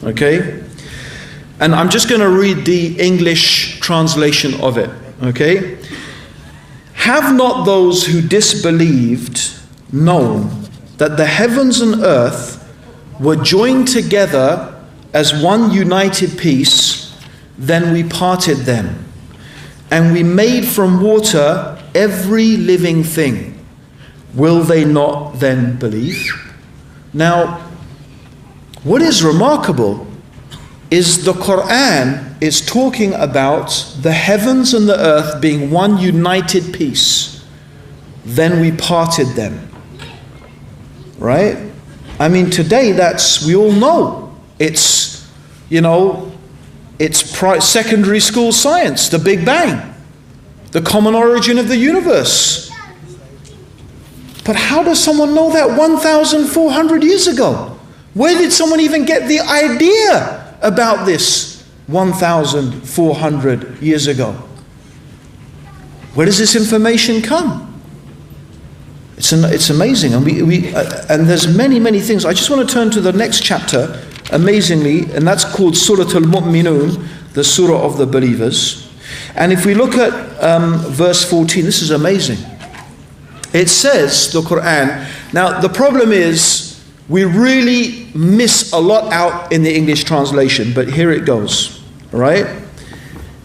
Okay? And I'm just going to read the English translation of it. Okay? Have not those who disbelieved known that the heavens and earth were joined together as one united piece, then we parted them, and we made from water every living thing. Will they not then believe? Now, what is remarkable is the Quran is talking about the heavens and the earth being one united piece. Then we parted them. Right? I mean, today we all know. It's, it's secondary school science, the Big Bang. The common origin of the universe. But how does someone know that 1,400 years ago? Where did someone even get the idea about this 1,400 years ago? Where does this information come? It's amazing, and and there's many things. I just want to turn to the next chapter, amazingly, and that's called Surah Al-Mu'minun, the Surah of the Believers. And if we look at verse 14, this is amazing. It says, the Quran, now the problem is, we really miss a lot out in the English translation, but here it goes, right?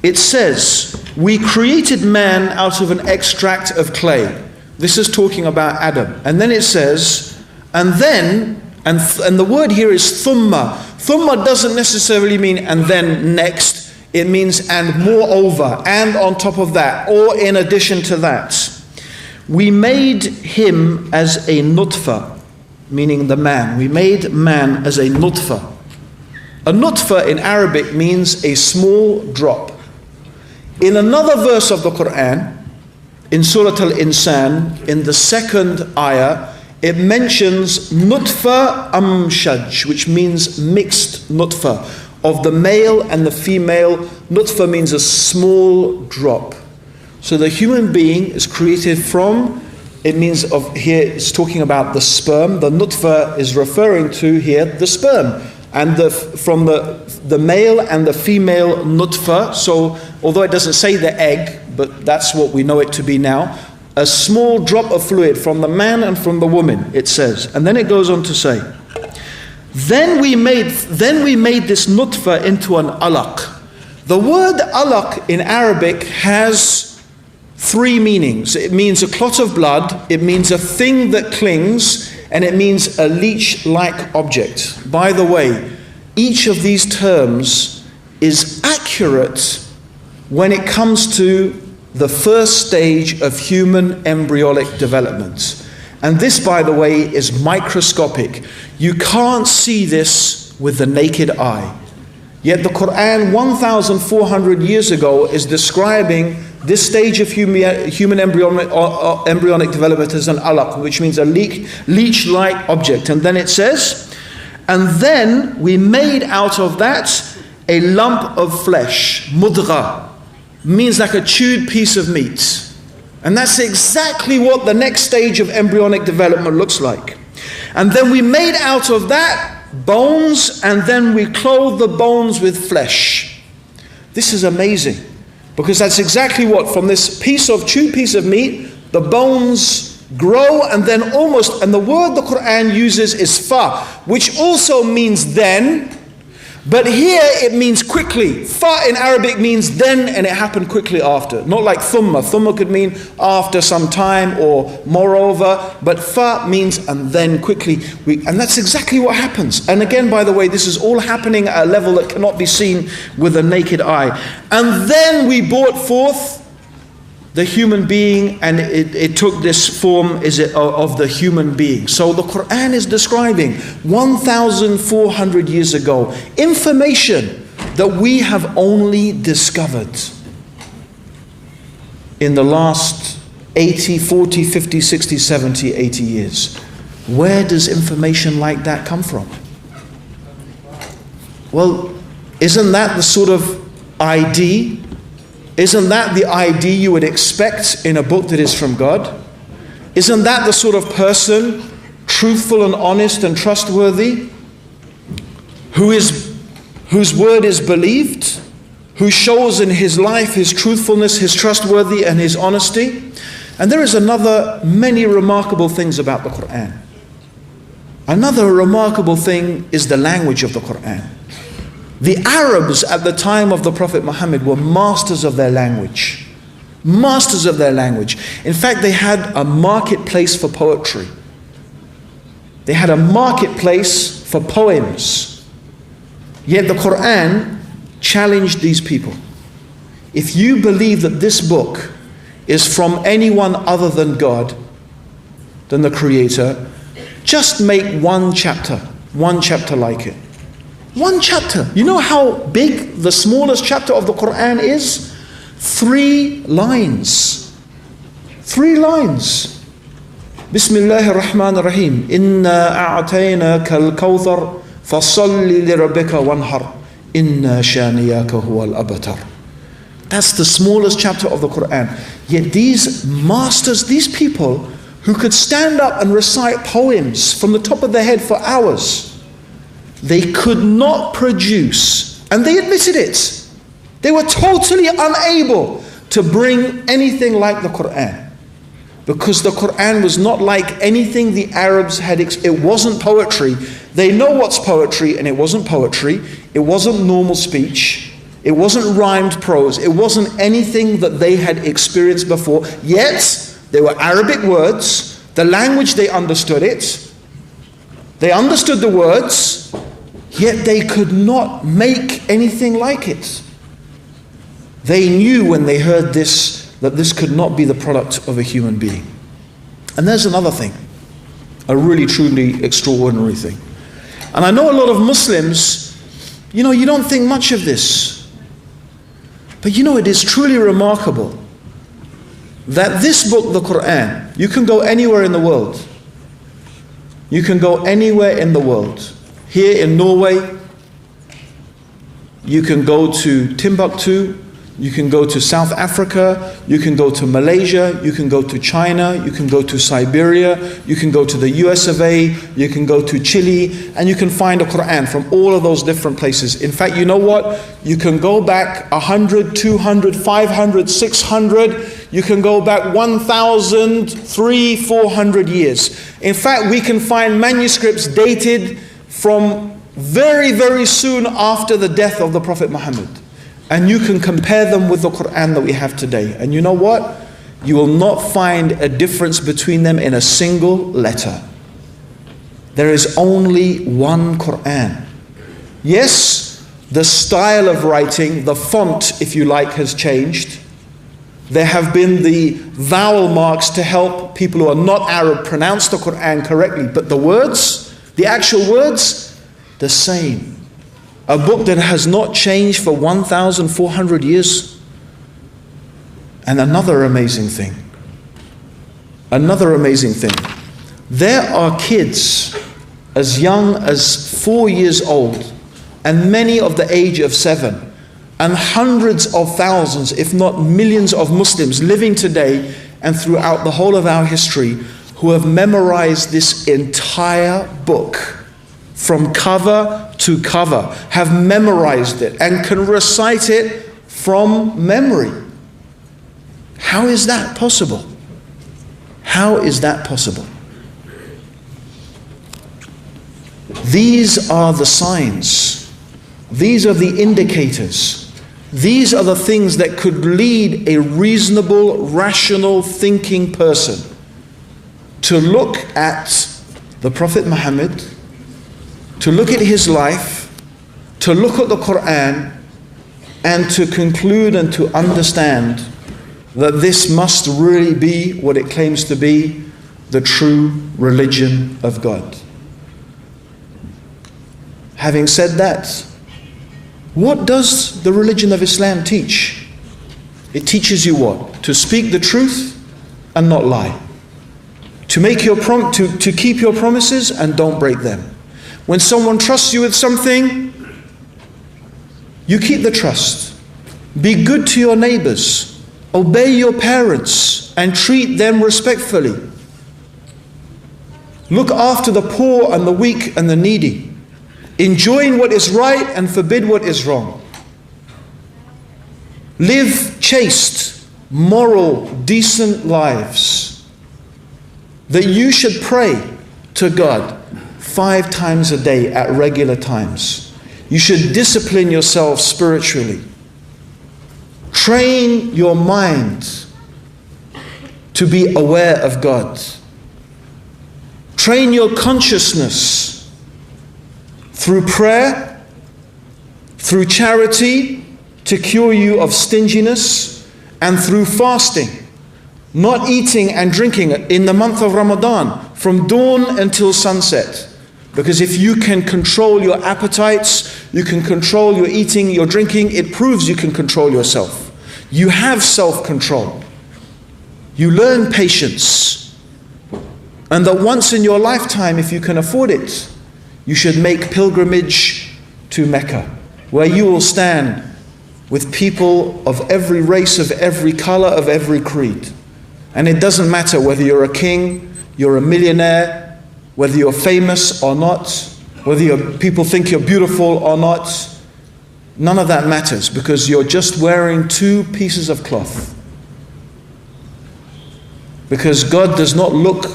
It says, we created man out of an extract of clay. This is talking about Adam. And then it says, and the word here is thumma. Thumma doesn't necessarily mean and then next. It means and moreover, and on top of that, or in addition to that. We made him as a nutfa, meaning the man. We made man as a nutfa. A nutfa in Arabic means a small drop. In another verse of the Quran, in Surah Al-Insan, in the second ayah, it mentions nutfa amshaj, which means mixed nutfa, of the male and the female. Nutfa means a small drop. So the human being is created from, it means here it's talking about the sperm. The nutfa is referring to here the sperm. And from the male and the female nutfa. So although it doesn't say the egg, but that's what we know it to be now. A small drop of fluid from the man and from the woman, it says. And then it goes on to say, Then we made this nutfa into an alaq. The word alaq in Arabic has three meanings. It means a clot of blood, it means a thing that clings, and it means a leech-like object. By the way, each of these terms is accurate when it comes to the first stage of human embryonic development. And this, by the way, is microscopic. You can't see this with the naked eye. Yet the Quran 1,400 years ago is describing this stage of human embryonic development as an alaq, which means a leech-like object. And then it says, and then we made out of that a lump of flesh, mudgha, means like a chewed piece of meat. And that's exactly what the next stage of embryonic development looks like. And then we made out of that bones, and then we clothed the bones with flesh. This is amazing, because that's exactly what, from this chewed piece of meat, the bones grow, and then and the word the Quran uses is fa, which also means then, but here it means quickly. Fa in Arabic means then, and it happened quickly after. Not like thumma. Thumma could mean after some time or moreover, but fa means and then quickly. And that's exactly what happens. And again, by the way, this is all happening at a level that cannot be seen with a naked eye. And then we brought forth the human being, and it took this form of the human being. So the Quran is describing 1,400 years ago information that we have only discovered in the last 80, 40, 50, 60, 70, 80 years. Where does information like that come from? Well, isn't that the sort of ID? Isn't that the ID you would expect in a book that is from God? Isn't that the sort of person, truthful and honest and trustworthy, whose word is believed, who shows in his life his truthfulness, his trustworthy and his honesty? And there is many remarkable things about the Quran. Another remarkable thing is the language of the Quran. The Arabs at the time of the Prophet Muhammad were masters of their language. Masters of their language. In fact, they had a marketplace for poetry. They had a marketplace for poems. Yet the Quran challenged these people. If you believe that this book is from anyone other than God, than the Creator, just make one chapter like it. One chapter. You know how big the smallest chapter of the Quran is? 3 lines. 3 lines. Bismillahir Rahmanir Rahim. Inna a'tainaka al-kawthar fasalli li rabbika wanhar. Inna shaniyaka huwal abtar. That's the smallest chapter of the Quran. Yet these masters, these people who could stand up and recite poems from the top of their head for hours, they could not produce, and they admitted it, they were totally unable to bring anything like the Quran. Because the Quran was not like anything the Arabs had. It wasn't poetry. They know what's poetry, and it wasn't poetry. It wasn't normal speech. It wasn't rhymed prose. It wasn't anything that they had experienced before. Yet, they were Arabic words. The language, they understood it. They understood the words. Yet they could not make anything like it. They knew when they heard this that this could not be the product of a human being. And there's another thing, a really truly extraordinary thing. And I know a lot of Muslims, you don't think much of this. But it is truly remarkable that this book, the Quran, you can go anywhere in the world. You can go anywhere in the world. Here in Norway, you can go to Timbuktu, you can go to South Africa, you can go to Malaysia, you can go to China, you can go to Siberia, you can go to the US of A, you can go to Chile, and you can find a Quran from all of those different places. In fact, you know what? You can go back 100, 200, 500, 600, you can go back 1,000, 300, 400 years. In fact, we can find manuscripts dated from very, very soon after the death of the Prophet Muhammad. And you can compare them with the Quran that we have today. And you know what? you will not find a difference between them in a single letter. There is only one Quran. Yes, the style of writing, the font, if you like, has changed. There have been the vowel marks to help people who are not Arab pronounce the Quran correctly, but the words, the actual words, the same. A book that has not changed for 1,400 years. And another amazing thing. There are kids as young as 4 years old, and many of the age of 7, and hundreds of thousands, if not millions of Muslims living today and throughout the whole of our history who have memorized this entire book from cover to cover, have memorized it and can recite it from memory. How is that possible? How is that possible? These are the signs. These are the indicators. These are the things that could lead a reasonable, rational thinking person to look at the Prophet Muhammad, to look at his life, to look at the Quran, and to conclude and to understand that this must really be what it claims to be, the true religion of God. Having said that, what does the religion of Islam teach? It teaches you what? To speak the truth and not lie. To make to keep your promises and don't break them. When someone trusts you with something, you keep the trust. Be good to your neighbors. Obey your parents and treat them respectfully. Look after the poor and the weak and the needy. Enjoin what is right and forbid what is wrong. Live chaste, moral, decent lives. That you should pray to God 5 times a day at regular times. You should discipline yourself spiritually. Train your mind to be aware of God. Train your consciousness through prayer, through charity to cure you of stinginess, and through fasting, not eating and drinking in the month of Ramadan from dawn until sunset. Because if you can control your appetites, you can control your eating, your drinking, it proves you can control yourself. You have self-control. You learn patience. And that once in your lifetime, if you can afford it, you should make pilgrimage to Mecca, where you will stand with people of every race, of every color, of every creed. And it doesn't matter whether you're a king, you're a millionaire, whether you're famous or not, whether people think you're beautiful or not. None of that matters, because you're just wearing 2 pieces of cloth. Because God does not look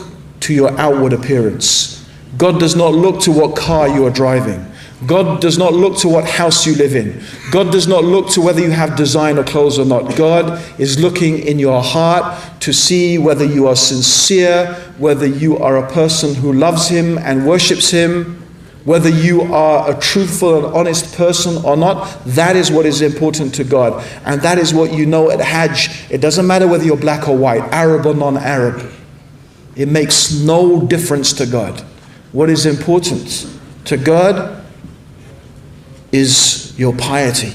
to your outward appearance. God does not look to what car you are driving. God does not look to what house you live in. God does not look to whether you have designer clothes or not. God is looking in your heart to see whether you are sincere, whether you are a person who loves Him and worships Him, whether you are a truthful and honest person or not. That is what is important to God. And that is what you know at Hajj. It doesn't matter whether you're black or white, Arab or non-Arab. It makes no difference to God. What is important to God is your piety.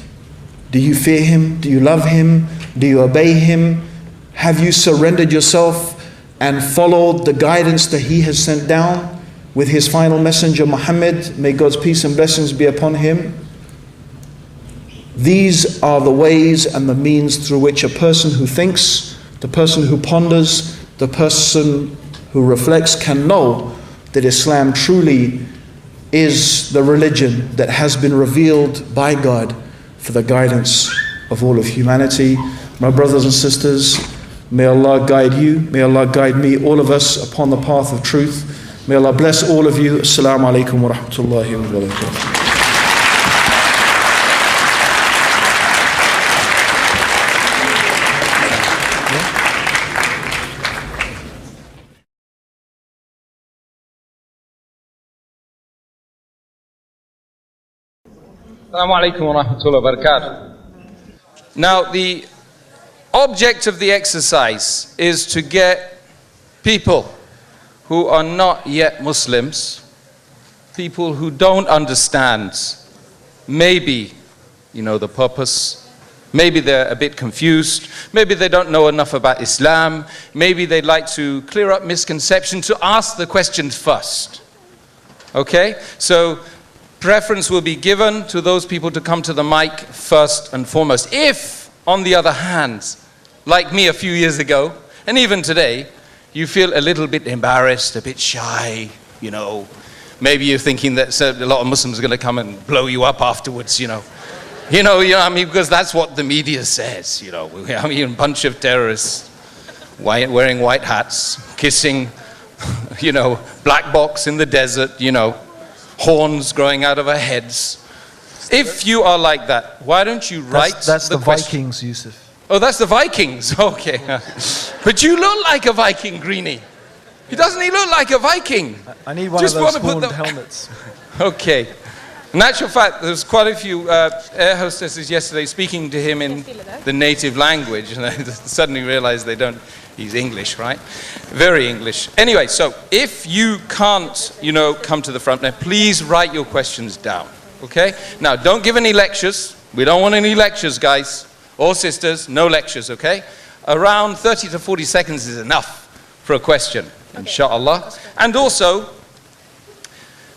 Do you fear Him? Do you love Him? Do you obey Him? Have you surrendered yourself and followed the guidance that He has sent down with His final messenger Muhammad? May God's peace and blessings be upon him. These are the ways and the means through which a person who thinks, the person who ponders, the person who reflects can know that Islam truly is the religion that has been revealed by God for the guidance of all of humanity. My brothers and sisters, may Allah guide you, may Allah guide me, all of us, upon the path of truth. May Allah bless all of you. Assalamu alaikum wa rahmatullahi wa barakatuh. Assalamu alaikum wa rahmatullahi wa barakatuh. Now, the object of the exercise is to get people who are not yet Muslims, people who don't understand maybe, the purpose. Maybe they're a bit confused. Maybe they don't know enough about Islam. Maybe they'd like to clear up misconceptions, to ask the questions first. Okay? So preference will be given to those people to come to the mic first and foremost. If, on the other hand, like me a few years ago, and even today, you feel a little bit embarrassed, a bit shy, maybe you're thinking that a lot of Muslims are going to come and blow you up afterwards, because that's what the media says, a bunch of terrorists wearing white hats, kissing, black box in the desert, horns growing out of our heads. If you are like that, why don't you write that's the Vikings, Yusuf. Oh, that's the Vikings, okay. But you look like a Viking, Greenie. Doesn't he look like a Viking? I need one Just of those want to put horned helmets. Okay. In actual fact, there's quite a few air hostesses yesterday speaking to him in the native language, and I suddenly realized he's English, right? Very English. Anyway, so if you can't, come to the front now, please write your questions down, okay? Now, don't give any lectures. We don't want any lectures, guys. Or sisters, no lectures, okay? Around 30 to 40 seconds is enough for a question, inshallah. And also,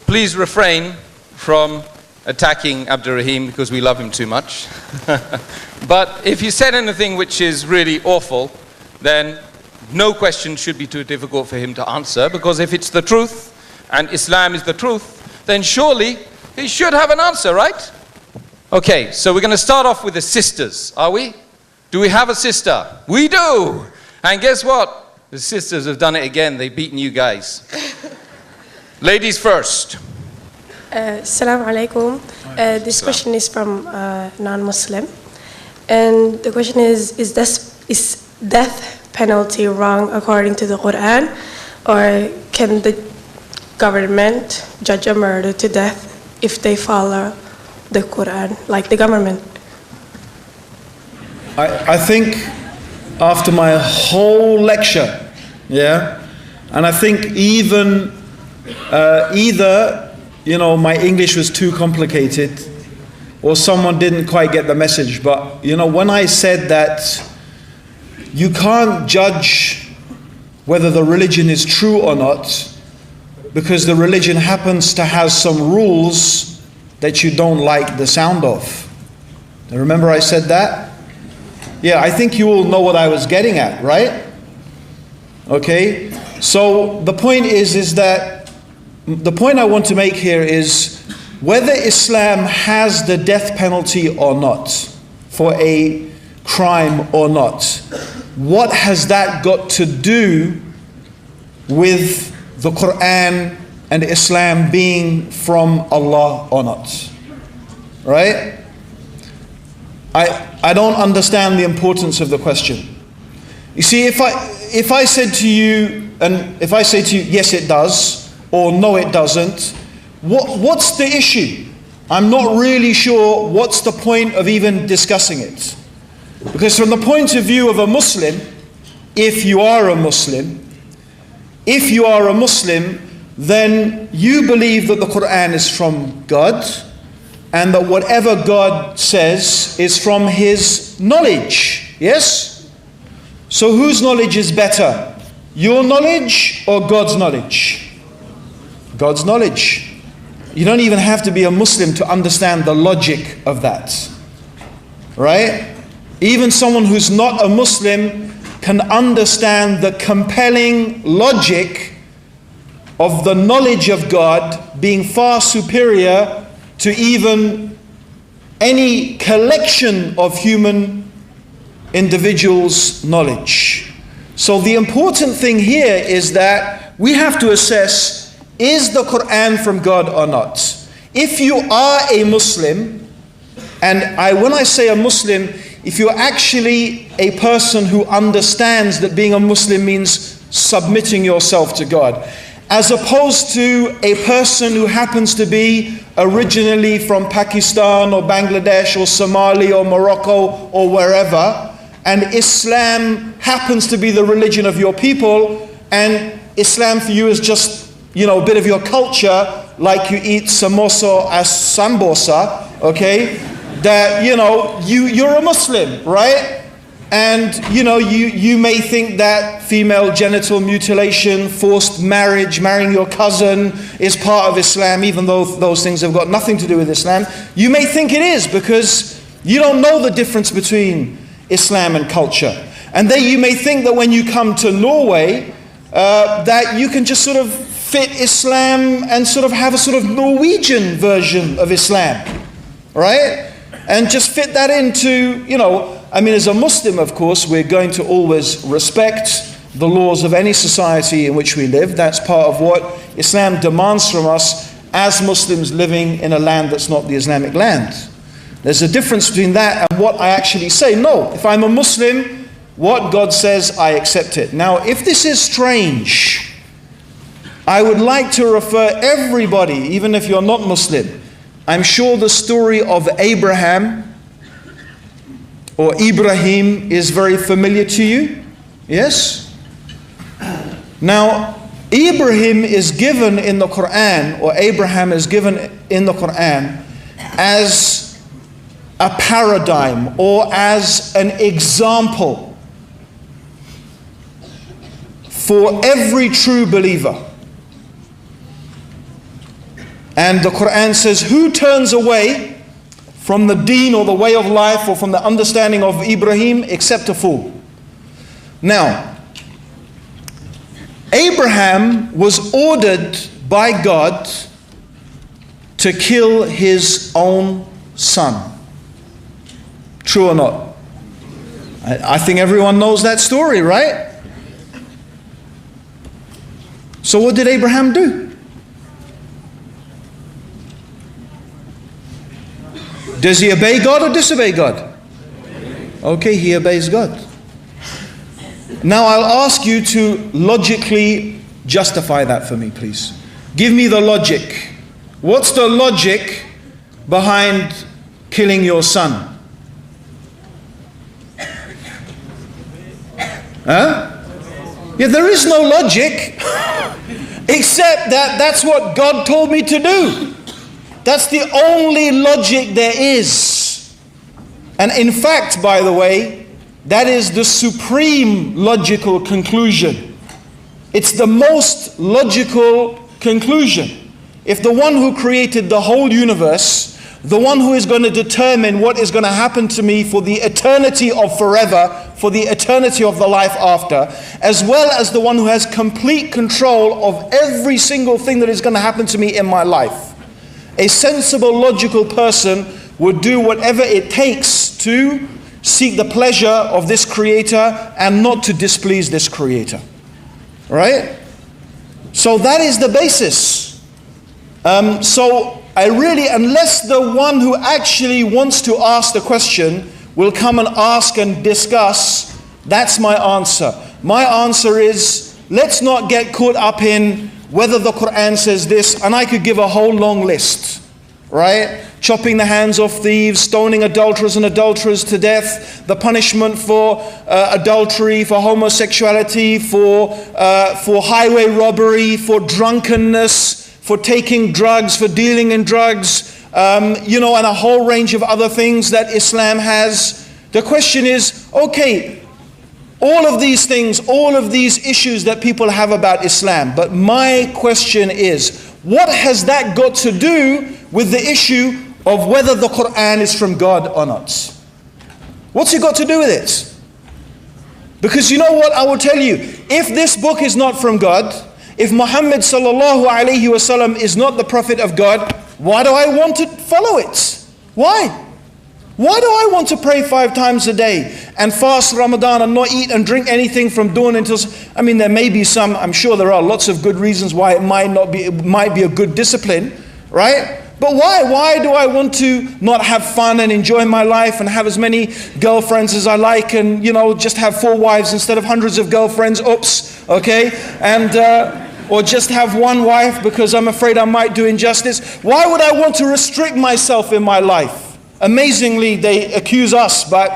please refrain from attacking Abdur Raheem because we love him too much. But if you said anything which is really awful, then no question should be too difficult for him to answer, because if it's the truth and Islam is the truth, then surely he should have an answer, right? Okay, so we're going to start off with the sisters, are we? Do we have a sister? We do! And guess what? The sisters have done it again. They've beaten you guys. Ladies first. Assalamu alaikum. This question is from non-Muslim, and the question is death penalty wrong according to the Quran, or can the government judge a murder to death if they follow the Quran, like the government? I think after my whole lecture, and I think even either my English was too complicated, or someone didn't quite get the message. But, when I said that you can't judge whether the religion is true or not, because the religion happens to have some rules that you don't like the sound of. Remember I said that? Yeah, I think you all know what I was getting at, right? Okay, so the point is that the point I want to make here is whether Islam has the death penalty or not for a crime or not. What has that got to do with the Quran and Islam being from Allah or not? Right? I don't understand the importance of the question. You see, if I said to you, and if I say to you, yes it does, or no it doesn't, what's the issue? I'm not really sure what's the point of even discussing it. Because from the point of view of a Muslim, if you are a Muslim, then you believe that the Quran is from God, and that whatever God says is from His knowledge. Yes? So whose knowledge is better? Your knowledge or God's knowledge? God's knowledge. You don't even have to be a Muslim to understand the logic of that. Right? Even someone who's not a Muslim can understand the compelling logic of the knowledge of God being far superior to even any collection of human individuals' knowledge. So the important thing here is that we have to assess, is the Quran from God or not? If you are a Muslim, and when I say a Muslim, if you're actually a person who understands that being a Muslim means submitting yourself to God, as opposed to a person who happens to be originally from Pakistan or Bangladesh or Somalia or Morocco or wherever, and Islam happens to be the religion of your people, and Islam for you is just, a bit of your culture, like you eat samosa as sambosa, okay? That, you're a Muslim, right? And, you may think that female genital mutilation, forced marriage, marrying your cousin is part of Islam, even though those things have got nothing to do with Islam. You may think it is because you don't know the difference between Islam and culture. And then you may think that when you come to Norway, that you can just sort of fit Islam and sort of have a sort of Norwegian version of Islam, right? And just fit that into, as a Muslim, of course, we're going to always respect the laws of any society in which we live. That's part of what Islam demands from us as Muslims living in a land that's not the Islamic land. There's a difference between that and what I actually say. No, if I'm a Muslim, what God says, I accept it. Now, if this is strange, I would like to refer everybody, even if you're not Muslim, I'm sure the story of Abraham or Ibrahim is very familiar to you. Yes? Now, Ibrahim is given in the Quran, or Abraham is given in the Quran as a paradigm or as an example for every true believer. And the Quran says, who turns away from the deen or the way of life or from the understanding of Ibrahim except a fool? Now, Abraham was ordered by God to kill his own son. True or not? I think everyone knows that story, right? So what did Abraham do? Does he obey God or disobey God? Okay, he obeys God. Now I'll ask you to logically justify that for me, please. Give me the logic. What's the logic behind killing your son? Huh? Yeah, there is no logic except that that's what God told me to do. That's the only logic there is. And in fact, by the way, that is the supreme logical conclusion. It's the most logical conclusion. If the one who created the whole universe, the one who is going to determine what is going to happen to me for the eternity of forever, for the eternity of the life after, as well as the one who has complete control of every single thing that is going to happen to me in my life, a sensible, logical person would do whatever it takes to seek the pleasure of this creator and not to displease this creator. Right? So that is the basis. So I really, unless the one who actually wants to ask the question will come and ask and discuss, that's my answer. My answer is, let's not get caught up in whether the Quran says this, and I could give a whole long list, right? Chopping the hands off thieves, stoning adulterers and adulterers to death, the punishment for adultery, for homosexuality, for highway robbery, for drunkenness, for taking drugs, for dealing in drugs, and a whole range of other things that Islam has. The question is, okay, all of these things, all of these issues that people have about Islam, but my question is, what has that got to do with the issue of whether the Quran is from God or not? What's it got to do with it? Because you know what, I will tell you, if this book is not from God, if Muhammad sallallahu alaihi wasallam is not the prophet of God, why do I want to follow it? Why? Why do I want to pray 5 times a day and fast Ramadan and not eat and drink anything from dawn until... I mean, there may be some, I'm sure there are lots of good reasons why it might be a good discipline, right? But why? Why do I want to not have fun and enjoy my life and have as many girlfriends as I like and, just have 4 wives instead of hundreds of girlfriends? Oops, okay? And or just have one wife because I'm afraid I might do injustice. Why would I want to restrict myself in my life? Amazingly, they accuse us, but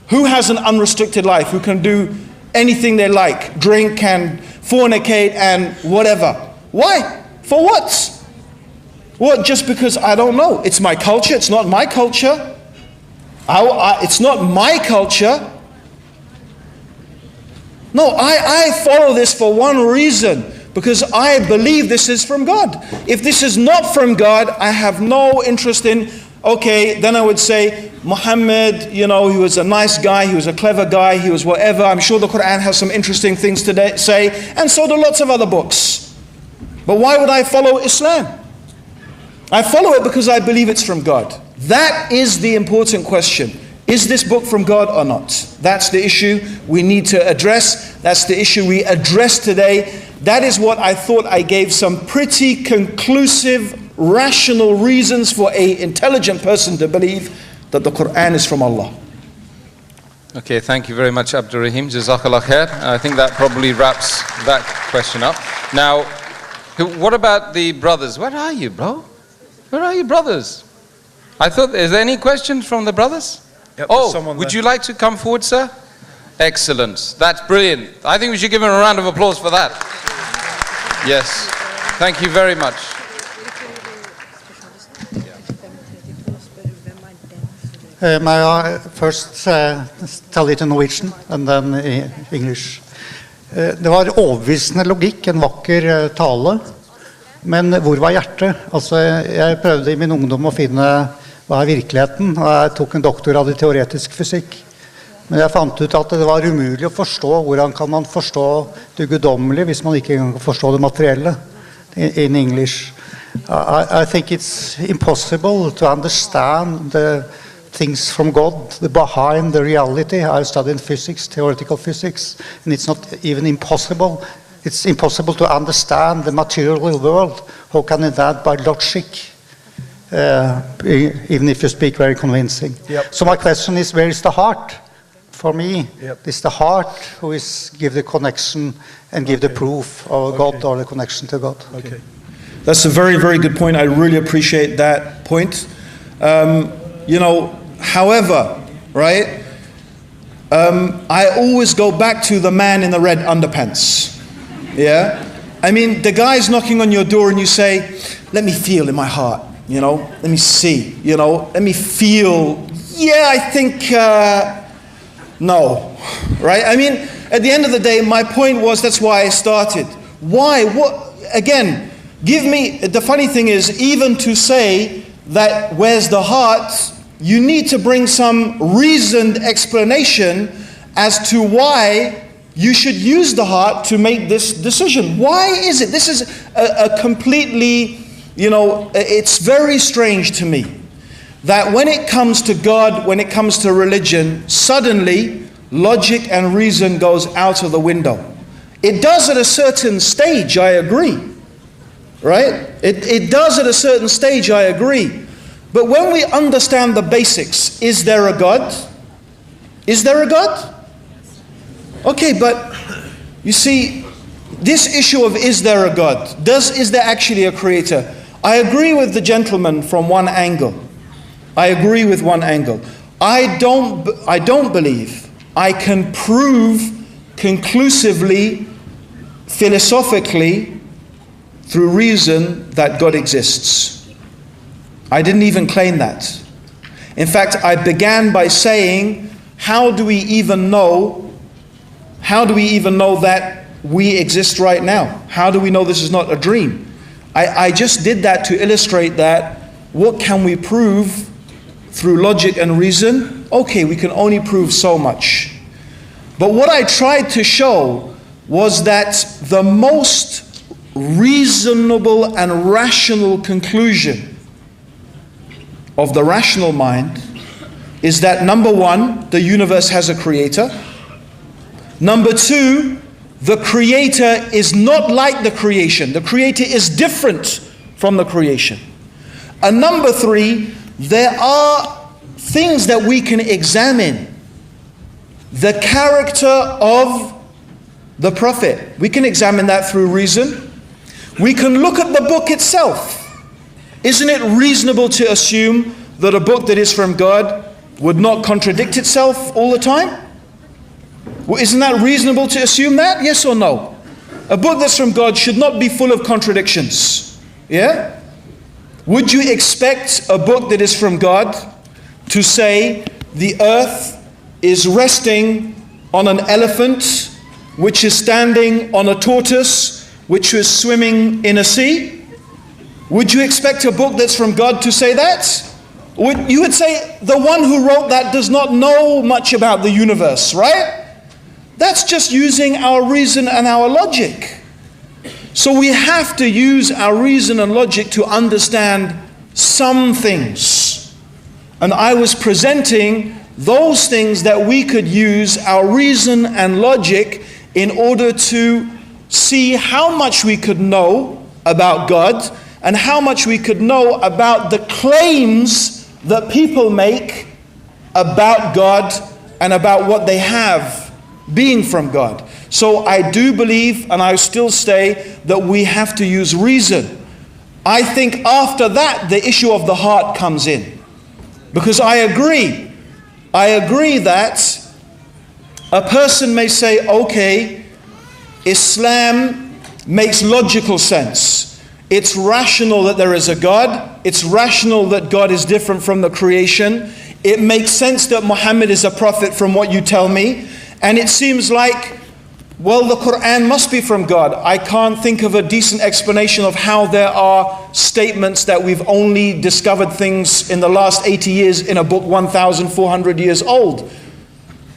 who has an unrestricted life? Who can do anything they like? Drink and fornicate and whatever. Why? For what? What? Just because I don't know. It's my culture. It's not my culture. It's not my culture. No, I follow this for one reason, because I believe this is from God. If this is not from God, I have no interest in, okay, then I would say, Muhammad, he was a nice guy, he was a clever guy, he was whatever. I'm sure the Quran has some interesting things to say, and so do lots of other books. But why would I follow Islam? I follow it because I believe it's from God. That is the important question. Is this book from God or not? That's the issue we need to address. That's the issue we address today. That is what I thought I gave some pretty conclusive, rational reasons for an intelligent person to believe that the Quran is from Allah. Okay, thank you very much, Abdur Raheem. Jazakallah khair. I think that probably wraps that question up. Now, what about the brothers? Where are you, bro? Where are you, brothers? I thought, is there any questions from the brothers? Yep, would you like to come forward, sir? Excellent. That's brilliant. I think we should give him a round of applause for that. Yes. Thank you very much. May I first tell it in Norwegian and then English? Det var overbevisende logikk, en vakker tale, men hvor var hjertet? Altså, jeg prøvde i min ungdom å finne hva er virkeligheten, og jeg tok en doktorgrad i teoretisk fysikk. Men jeg fant ut at det var umulig å forstå hvordan kan man forstå det guddommelige hvis man ikke kan forstå det materielle in English. I think it's impossible to understand the things from God, the behind the reality. I've studied physics, theoretical physics, and it's not even impossible. It's impossible to understand the material world. How can it that by logic? Even if you speak very convincing. Yep. So my question is, where is the heart? For me, Yep. it's the heart who is give the connection and give the proof of God or the connection to God. Okay. That's a very, very good point. I really appreciate that point. However, right, I always go back to the man in the red underpants. Yeah? I mean, the guy's knocking on your door and you say, let me feel in my heart, let me see, let me feel, yeah, I think, no, right? I mean, at the end of the day, my point was, that's why I started. Why? What? Again, give me, the funny thing is, even to say that where's the heart, you need to bring some reasoned explanation as to why you should use the heart to make this decision. Why is it? This is a completely, it's very strange to me that when it comes to God, when it comes to religion, suddenly logic and reason goes out of the window. It does at a certain stage, I agree. Right? It does at a certain stage, I agree. But when we understand the basics, is there a God? Is there a God? Okay, but you see, this issue of is there a God? Is there actually a creator? I agree with the gentleman from one angle. I agree with one angle. I don't believe I can prove conclusively, philosophically, through reason that God exists. I didn't even claim that. In fact, I began by saying, how do we even know that we exist right now? How do we know this is not a dream? I just did that to illustrate that what can we prove through logic and reason? Okay, we can only prove so much. But what I tried to show was that the most reasonable and rational conclusion of the rational mind is that, number one, the universe has a creator. Number two, the creator is not like the creation. The creator is different from the creation. And number three, there are things that we can examine. The character of the Prophet, we can examine that through reason. We can look at the book itself. Isn't it reasonable to assume that a book that is from God would not contradict itself all the time? Well, isn't that reasonable to assume that? Yes or no? A book that's from God should not be full of contradictions. Yeah? Would you expect a book that is from God to say the earth is resting on an elephant, which is standing on a tortoise, which is swimming in a sea? Would you expect a book that's from God to say that? You would say the one who wrote that does not know much about the universe, right? That's just using our reason and our logic. So we have to use our reason and logic to understand some things. And I was presenting those things that we could use our reason and logic in order to see how much we could know about God and how much we could know about the claims that people make about God and about what they have being from God. So I do believe, and I still say, that we have to use reason. I think after that, the issue of the heart comes in. Because I agree that a person may say, okay, Islam makes logical sense. It's rational that there is a God. It's rational that God is different from the creation. It makes sense that Muhammad is a prophet from what you tell me. And it seems like, well, the Quran must be from God. I can't think of a decent explanation of how there are statements that we've only discovered things in the last 80 years in a book 1,400 years old.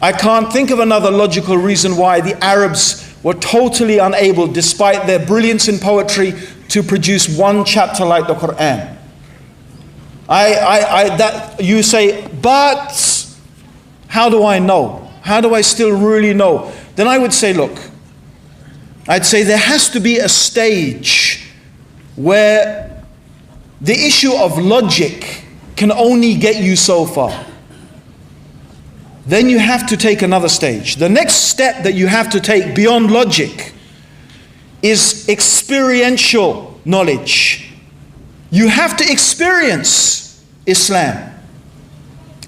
I can't think of another logical reason why the Arabs were totally unable, despite their brilliance in poetry, to produce one chapter like the Quran. You say, but how do I know? How do I still really know? Then I would say, look, I'd say there has to be a stage where the issue of logic can only get you so far. Then you have to take another stage. The next step that you have to take beyond logic is experiential knowledge. You have to experience Islam.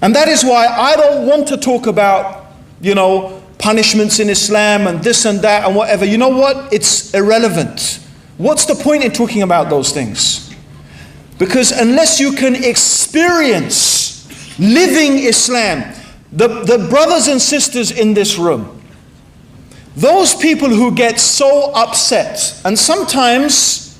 And that is why I don't want to talk about, punishments in Islam and this and that and whatever. You know what? It's irrelevant. What's the point in talking about those things? Because unless you can experience living Islam, the brothers and sisters in this room, those people who get so upset, and sometimes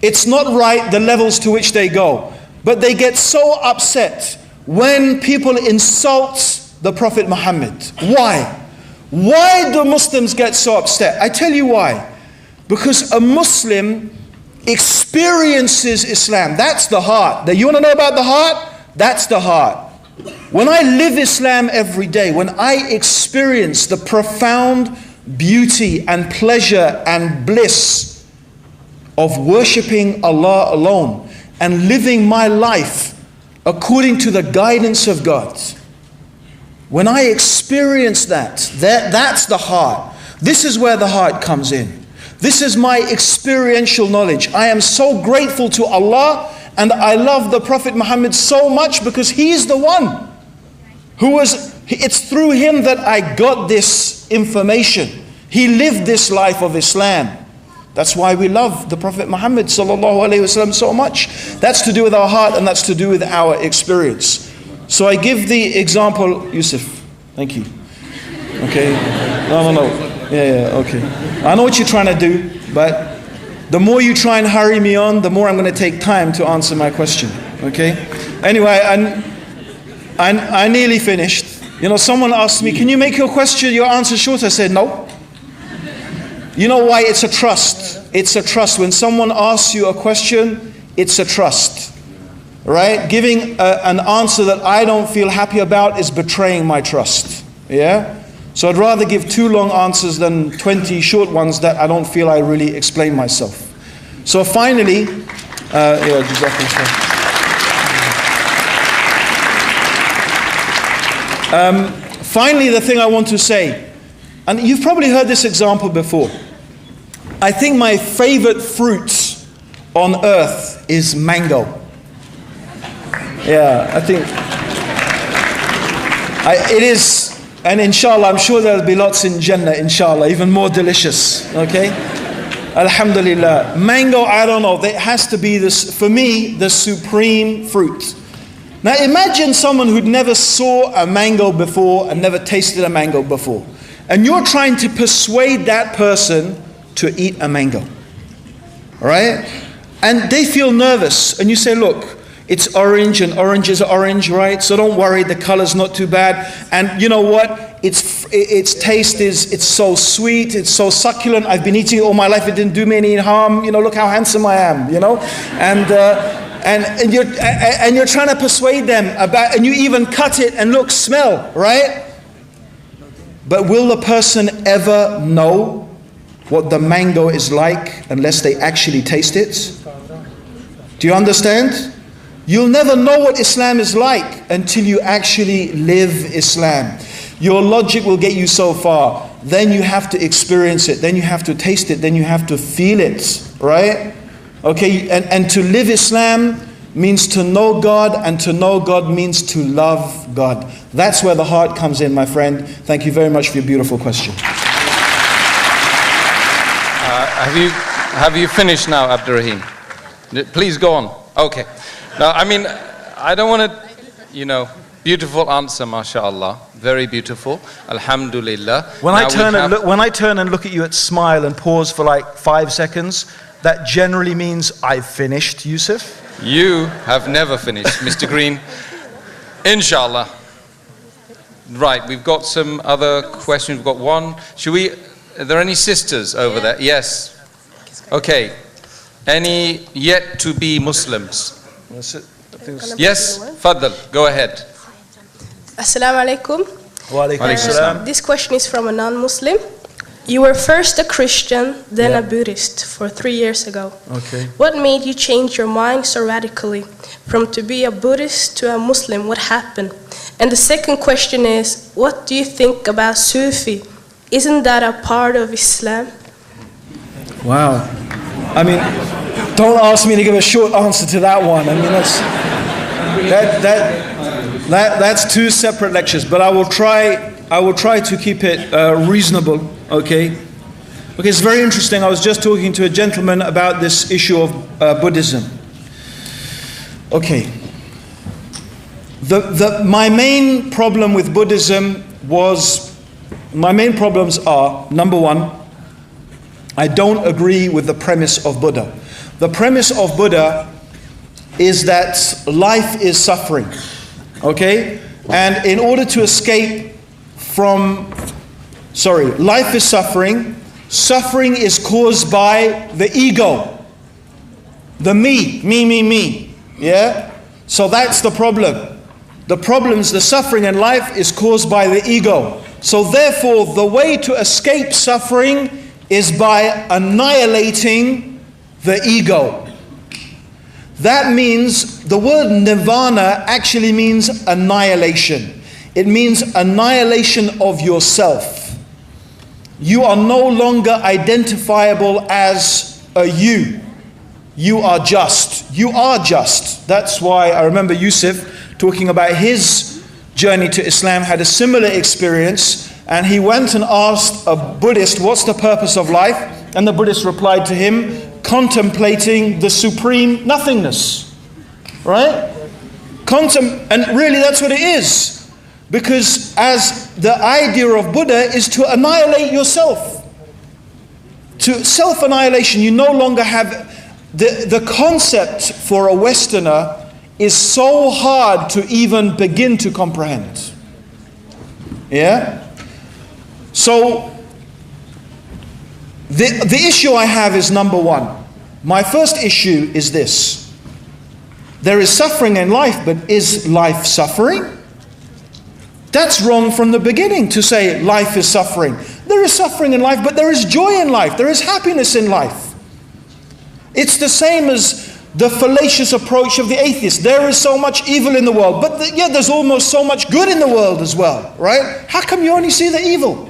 it's not right the levels to which they go, but they get so upset when people insult the Prophet Muhammad. Why? Why do Muslims get so upset? I tell you why. Because a Muslim experiences Islam. That's the heart. You want to know about the heart? That's the heart. When I live Islam every day, when I experience the profound beauty and pleasure and bliss of worshipping Allah alone and living my life according to the guidance of God, when I experience that's the heart. This is where the heart comes in. This is my experiential knowledge. I am so grateful to Allah, and I love the Prophet Muhammad so much because he's the one it's through him that I got this information. He lived this life of Islam. That's why we love the Prophet Muhammad sallallahu alaihi wasallam so much. That's to do with our heart, and that's to do with our experience. So I give the example, Yusuf. Thank you. Okay. No. Yeah, okay. I know what you're trying to do, but the more you try and hurry me on, the more I'm going to take time to answer my question. Okay. Anyway, I nearly finished. Someone asked me, can you make your answer short? I said, no. You know why? It's a trust. It's a trust. When someone asks you a question, it's a trust. Right? Giving an answer that I don't feel happy about is betraying my trust. Yeah? So I'd rather give 2 long answers than 20 short ones that I don't feel I really explain myself. So finally, finally, the thing I want to say, and you've probably heard this example before. I think my favorite fruit on earth is mango. Yeah, I think it is, and inshallah, I'm sure there'll be lots in Jannah, inshallah, even more delicious, okay? Alhamdulillah. Mango, I don't know, it has to be, this, for me, the supreme fruit. Now imagine someone who'd never saw a mango before and never tasted a mango before. And you're trying to persuade that person to eat a mango. All right? And they feel nervous. And you say, look, it's orange and orange is orange, right? So don't worry, the color's not too bad. And you know what? Its taste is, it's so sweet, it's so succulent. I've been eating it all my life, it didn't do me any harm. You know, look how handsome I am, you know? And you're trying to persuade them about, and you even cut it and look, smell, right? But will the person ever know what the mango is like unless they actually taste it? Do you understand? You'll never know what Islam is like until you actually live Islam. Your logic will get you so far. Then you have to experience it. Then you have to taste it. Then you have to feel it, right? Okay, and to live Islam means to know God, and to know God means to love God. That's where the heart comes in, my friend. Thank you very much for your beautiful question. Have you finished now, Abdur Raheem? Please go on. Okay. Now, I mean, I don't want to, you know, beautiful answer, mashallah. Very beautiful. Alhamdulillah. When I turn and look at you, smile and pause for like 5 seconds, that generally means I've finished, Yusuf. You have never finished, Mr. Green. Inshallah. Right, we've got some other questions. We've got one. Are there any sisters over there? Yes. Okay. Any yet to be Muslims? Yes, Fadl, go ahead. Assalamu alaikum. Wa alaikum assalam. This question is from a non-Muslim. You were first a Christian, then a Buddhist for 3 years ago. Okay. What made you change your mind so radically? From to be a Buddhist to a Muslim, what happened? And the second question is, what do you think about Sufi? Isn't that a part of Islam? Wow. I mean, don't ask me to give a short answer to that one. I mean, that's 2 separate lectures, but I will try to keep it reasonable. Okay, it's very interesting. I was just talking to a gentleman about this issue of Buddhism. Okay, my main problem with Buddhism my main problems are, number one, I don't agree with the premise of Buddha. The premise of Buddha is that life is suffering, okay? And in order to escape life is suffering. Suffering is caused by the ego. The me. Yeah? So that's the problem. The suffering in life is caused by the ego. So therefore, the way to escape suffering is by annihilating the ego. That means the word nirvana actually means annihilation. It means annihilation of yourself. You are no longer identifiable as a you. You are just. That's why I remember Yusuf talking about his journey to Islam, had a similar experience, and he went and asked a Buddhist, what's the purpose of life? And the Buddhist replied to him, contemplating the supreme nothingness. Right? And really that's what it is. Because as the idea of Buddha is to annihilate yourself. To self-annihilation, you no longer have... The concept for a Westerner is so hard to even begin to comprehend. Yeah? So, the issue I have is number one. My first issue is this. There is suffering in life, but is life suffering? That's wrong from the beginning to say life is suffering. There is suffering in life, but there is joy in life. There is happiness in life. It's the same as the fallacious approach of the atheist. There is so much evil in the world, but there's almost so much good in the world as well, right? How come you only see the evil?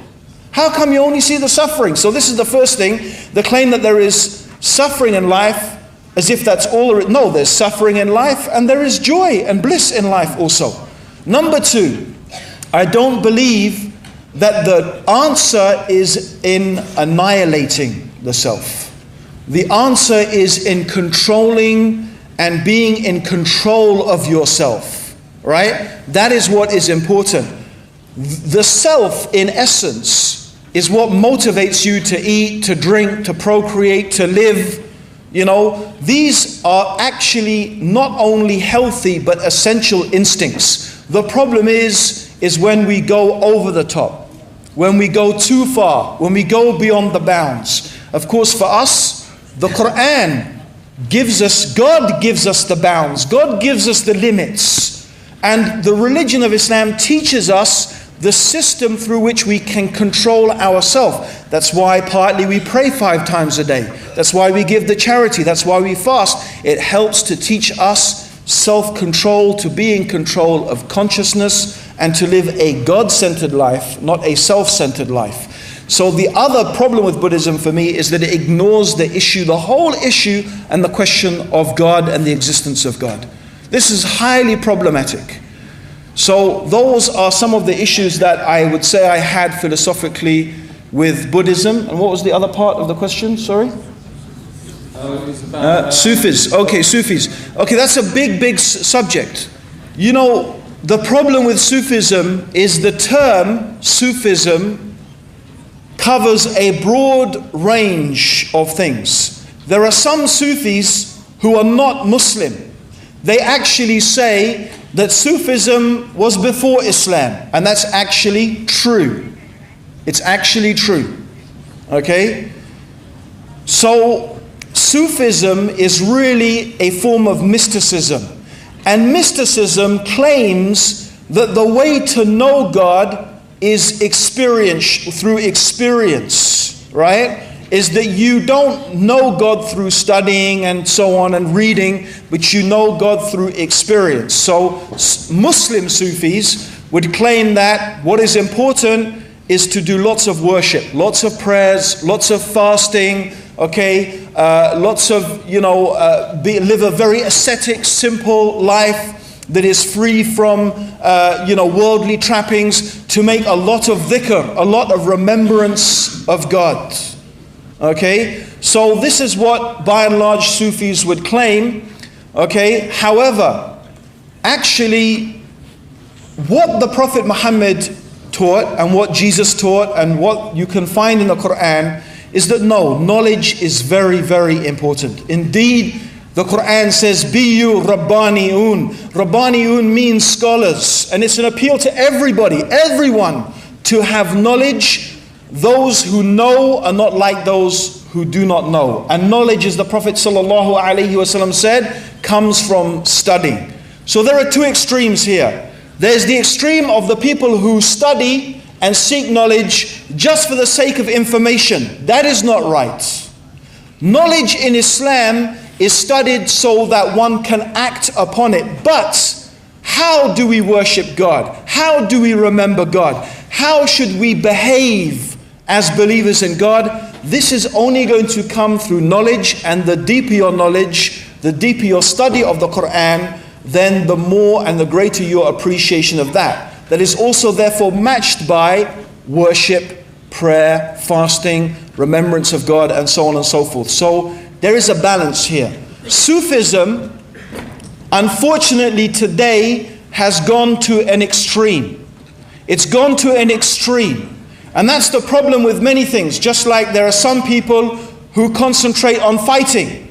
How come you only see the suffering? So this is the first thing, the claim that there is suffering in life, as if that's all there is. No, there's suffering in life and there is joy and bliss in life also. Number two, I don't believe that the answer is in annihilating the self. The answer is in controlling and being in control of yourself, right? That is what is important. The self, in essence, is what motivates you to eat, to drink, to procreate, to live. You know, these are actually not only healthy but essential instincts. The problem is when we go over the top, when we go too far, when we go beyond the bounds. Of course, for us, the Quran gives us, God gives us the bounds, God gives us the limits. And the religion of Islam teaches us the system through which we can control ourselves. That's why partly we pray 5 times a day. That's why we give the charity. That's why we fast. It helps to teach us self-control, to be in control of consciousness, and to live a God-centered life, not a self-centered life. So the other problem with Buddhism for me is that it ignores the issue, the whole issue, and the question of God and the existence of God. This is highly problematic. So those are some of the issues that I would say I had philosophically with Buddhism. And what was the other part of the question? Sorry? Sufis. Okay, Sufis. Okay, that's a big subject. You know, the problem with Sufism is the term Sufism covers a broad range of things. There are some Sufis who are not Muslim. They actually say that Sufism was before Islam, and that's actually true. It's actually true. Okay? So Sufism is really a form of mysticism. And mysticism claims that the way to know God is through experience, right? Is that you don't know God through studying and so on and reading, but you know God through experience. So Muslim Sufis would claim that what is important is to do lots of worship, lots of prayers, lots of fasting, okay, lots of, live a very ascetic, simple life that is free from, worldly trappings, to make a lot of dhikr, a lot of remembrance of God. Okay, so this is what by and large Sufis would claim. Okay, however, actually what the Prophet Muhammad taught and what Jesus taught and what you can find in the Quran is that no, knowledge is very, very important. Indeed, the Quran says, "Be you Rabbani'un." Rabbani'un means scholars, and it's an appeal to everybody, everyone, to have knowledge. Those who know are not like those who do not know. And knowledge, as the Prophet ﷺ said, comes from studying. So there are two extremes here. There's the extreme of the people who study and seek knowledge just for the sake of information. That is not right. Knowledge in Islam is studied so that one can act upon it. But how do we worship God? How do we remember God? How should we behave as believers in God? This is only going to come through knowledge, and the deeper your knowledge, the deeper your study of the Quran, then the more and the greater your appreciation of that. That is also therefore matched by worship, prayer, fasting, remembrance of God, and so on and so forth. So there is a balance here. Sufism, unfortunately today, has gone to an extreme. It's gone to an extreme. And that's the problem with many things. Just like there are some people who concentrate on fighting.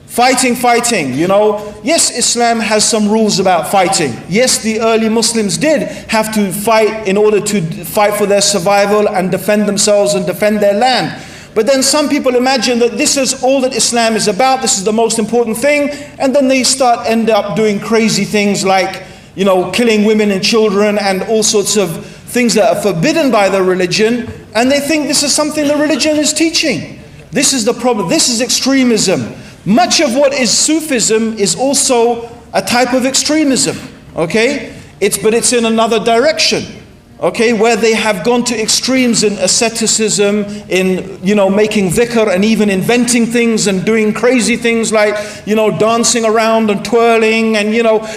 Fighting, you know. Yes, Islam has some rules about fighting. Yes, the early Muslims did have to fight in order to fight for their survival and defend themselves and defend their land. But then some people imagine that this is all that Islam is about, this is the most important thing, and then they end up doing crazy things like, you know, killing women and children and all sorts of things that are forbidden by the religion, and they think this is something the religion is teaching. This is the problem. This is extremism. Much of what is Sufism is also a type of extremism, okay? But it's in another direction. okay, where they have gone to extremes in asceticism, in, making dhikr and even inventing things and doing crazy things like, dancing around and twirling and,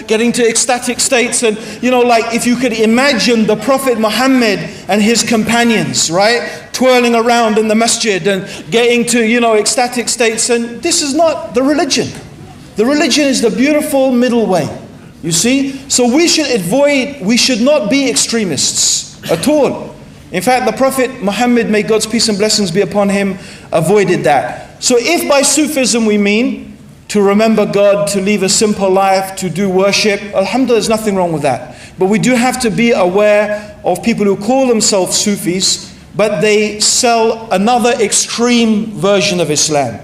getting to ecstatic states. And, like if you could imagine the Prophet Muhammad and his companions, right, twirling around in the masjid and getting to, ecstatic states. And this is not the religion. The religion is the beautiful middle way. You see? So we should not be extremists at all. In fact, the Prophet Muhammad, may God's peace and blessings be upon him, avoided that. So if by Sufism we mean to remember God, to live a simple life, to do worship, alhamdulillah, there's nothing wrong with that. But we do have to be aware of people who call themselves Sufis, but they sell another extreme version of Islam.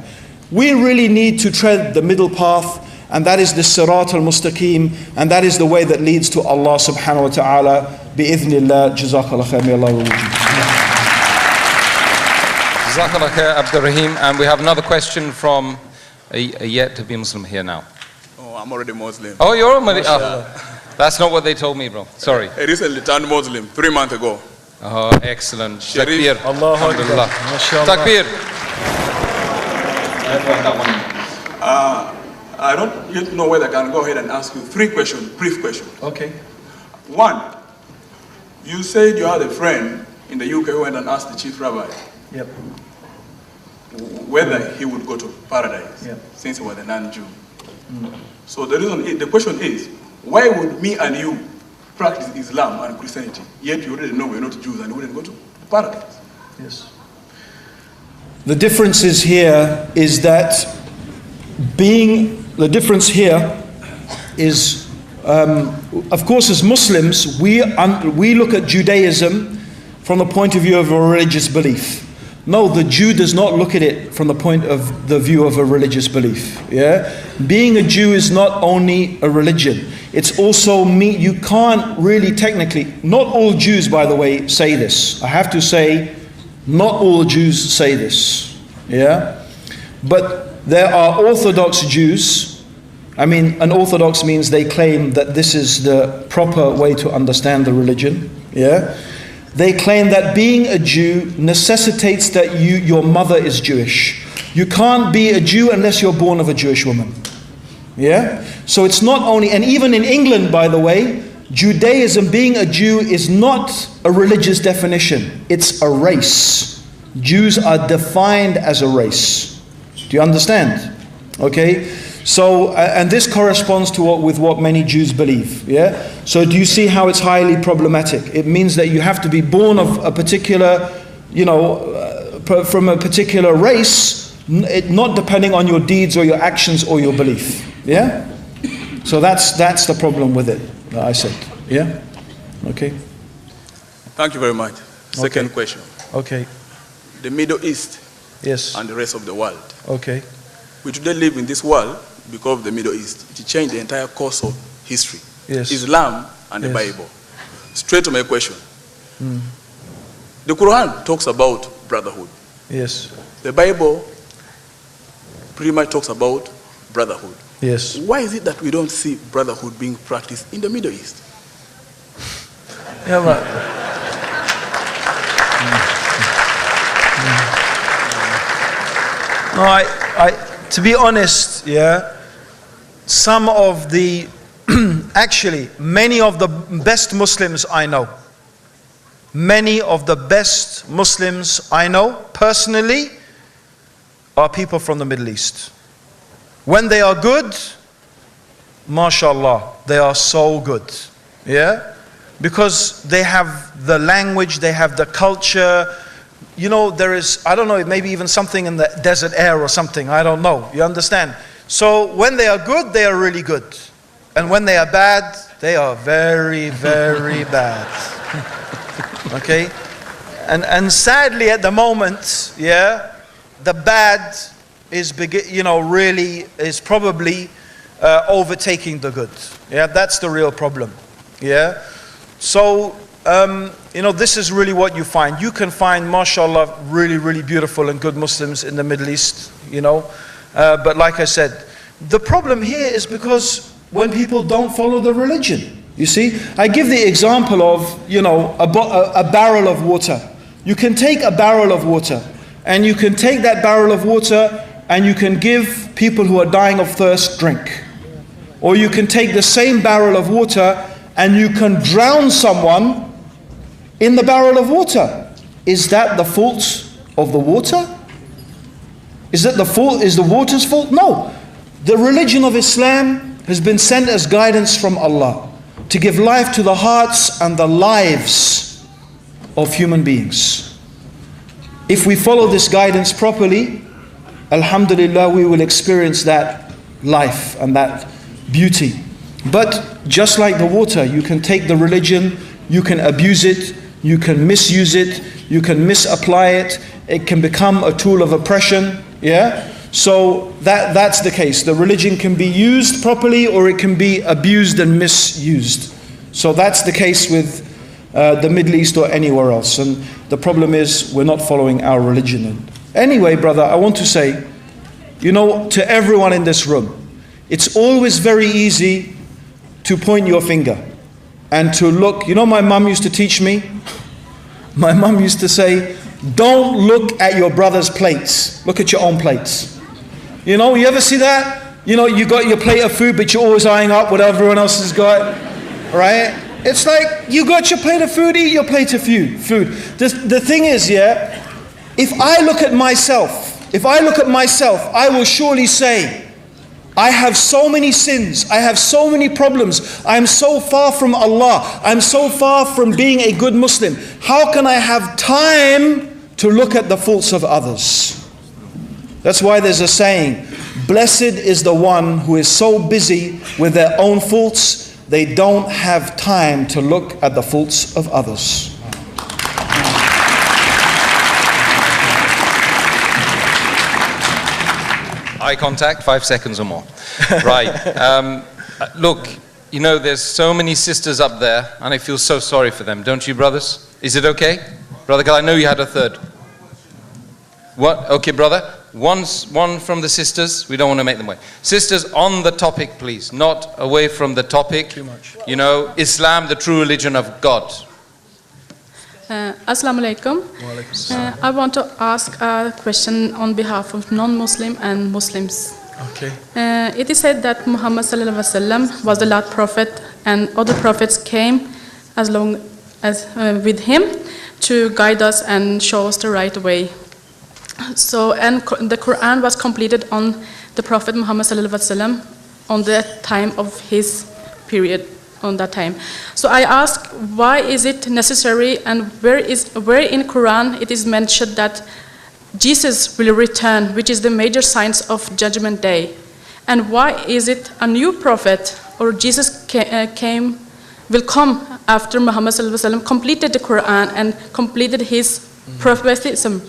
We really need to tread the middle path, and that is the Sirat al-Mustaqim, and that is the way that leads to Allah subhanahu wa ta'ala. Bi-idhnillah, jazakallah khair, may Allah reward you. Jazakallah khair, Abdur Raheem. And we have another question from a yet to be Muslim here now. Oh, I'm already Muslim. Oh, you're already? That's not what they told me, bro. Sorry. I recently turned Muslim 3 months ago. Oh, excellent. Sharif. Takbir. Allahu Alhamdulillah. Akbar. Takbir. I don't yet know whether I can go ahead and ask you 3 questions, brief questions. Okay. 1, you said you had a friend in the UK who went and asked the chief rabbi Yep. whether he would go to paradise, Yep. since he was a non-Jew. So the question is, why would me and you practice Islam and Christianity, yet you already know we're not Jews and we wouldn't go to paradise? Yes. The difference is here is that the difference here is, of course, as Muslims, we look at Judaism from the point of view of a religious belief. No, the Jew does not look at it from the point of the view of a religious belief. Yeah, being a Jew is not only a religion; it's also you can't really technically. Not all Jews, by the way, say this. I have to say, not all Jews say this. Yeah, but there are Orthodox Jews. I mean, an Orthodox means they claim that this is the proper way to understand the religion. Yeah. They claim that being a Jew necessitates that your mother is Jewish. You can't be a Jew unless you're born of a Jewish woman. Yeah? So it's not only, and even in England, by the way, Judaism, being a Jew, is not a religious definition. It's a race. Jews are defined as a race. Do you understand? Okay? So, and this corresponds to what many Jews believe. Yeah. So, do you see how it's highly problematic? It means that you have to be born of a particular, from a particular race, not depending on your deeds or your actions or your belief. Yeah. So that's the problem with it that I said. Yeah. Okay. Thank you very much. Second question. Okay. The Middle East, Yes. and the rest of the world. Okay. We today live in this world because of the Middle East. It changed the entire course of history. Yes. Islam and the Yes. Bible. Straight to my question. The Quran talks about brotherhood. Yes. The Bible pretty much talks about brotherhood. Yes. Why is it that we don't see brotherhood being practiced in the Middle East? Yeah, but no, to be honest, yeah, some of the, actually, many of the best Muslims I know, personally, are people from the Middle East. When they are good, mashallah, they are so good. Yeah? Because they have the language, they have the culture. You know, there is, I don't know, maybe even something in the desert air or something. I don't know. You understand? So when they are good, they are really good. And when they are bad, they are very, very bad. Okay? And sadly at the moment, yeah, the bad is, really is probably overtaking the good. Yeah, that's the real problem. Yeah? So, this is really what you find. You can find, mashallah, really, really beautiful and good Muslims in the Middle East, But like I said, the problem here is because when people don't follow the religion. You see, I give the example of, you know, a barrel of water. You can take a barrel of water, and you can take that barrel of water and you can give people who are dying of thirst drink. Or you can take the same barrel of water and you can drown someone in the barrel of water. Is that the fault of the water? Is the water's fault? No. The religion of Islam has been sent as guidance from Allah to give life to the hearts and the lives of human beings. If we follow this guidance properly, alhamdulillah, we will experience that life and that beauty. But just like the water, you can take the religion, you can abuse it, you can misuse it, you can misapply it, it can become a tool of oppression. Yeah? So that's the case. The religion can be used properly or it can be abused and misused. So that's the case with the Middle East or anywhere else. And the problem is we're not following our religion. Anyway, brother, I want to say, you know, to everyone in this room, it's always very easy to point your finger and to look. You know, my mum used to teach me. My mum used to say, don't look at your brother's plates. Look at your own plates. You know, you ever see that? You know, you got your plate of food, but you're always eyeing up what everyone else has got, right? It's like, you got your plate of food, eat your plate of food. The thing is, yeah, if I look at myself, I will surely say, I have so many sins, I have so many problems, I am so far from Allah, I'm so far from being a good Muslim. How can I have time to look at the faults of others? That's why there's a saying, blessed is the one who is so busy with their own faults, they don't have time to look at the faults of others. Eye contact, 5 seconds or more. Right. Look, you know, there's so many sisters up there, and I feel so sorry for them. Don't you, brothers? Is it okay? Brother, because I know you had a third. What? Okay, brother. One from the sisters. We don't want to make them wait. Sisters, on the topic, please. Not away from the topic. Too much. You know, Islam, the true religion of God. Assalamu alaikum. I want to ask a question on behalf of non-Muslim and Muslims. Okay. It is said that Muhammad sallallahu alaihi wasallam was the last prophet, and other prophets came as long as with him to guide us and show us the right way. So, and the Quran was completed on the Prophet Muhammad sallallahu alaihi wasallam on the time of his period. On that time. So I ask, why is it necessary, and where in Quran it is mentioned that Jesus will return, which is the major signs of Judgment Day? And why is it a new prophet or Jesus will come after Muhammad sallallahu alaihi wasallam completed the Quran and completed his prophetism?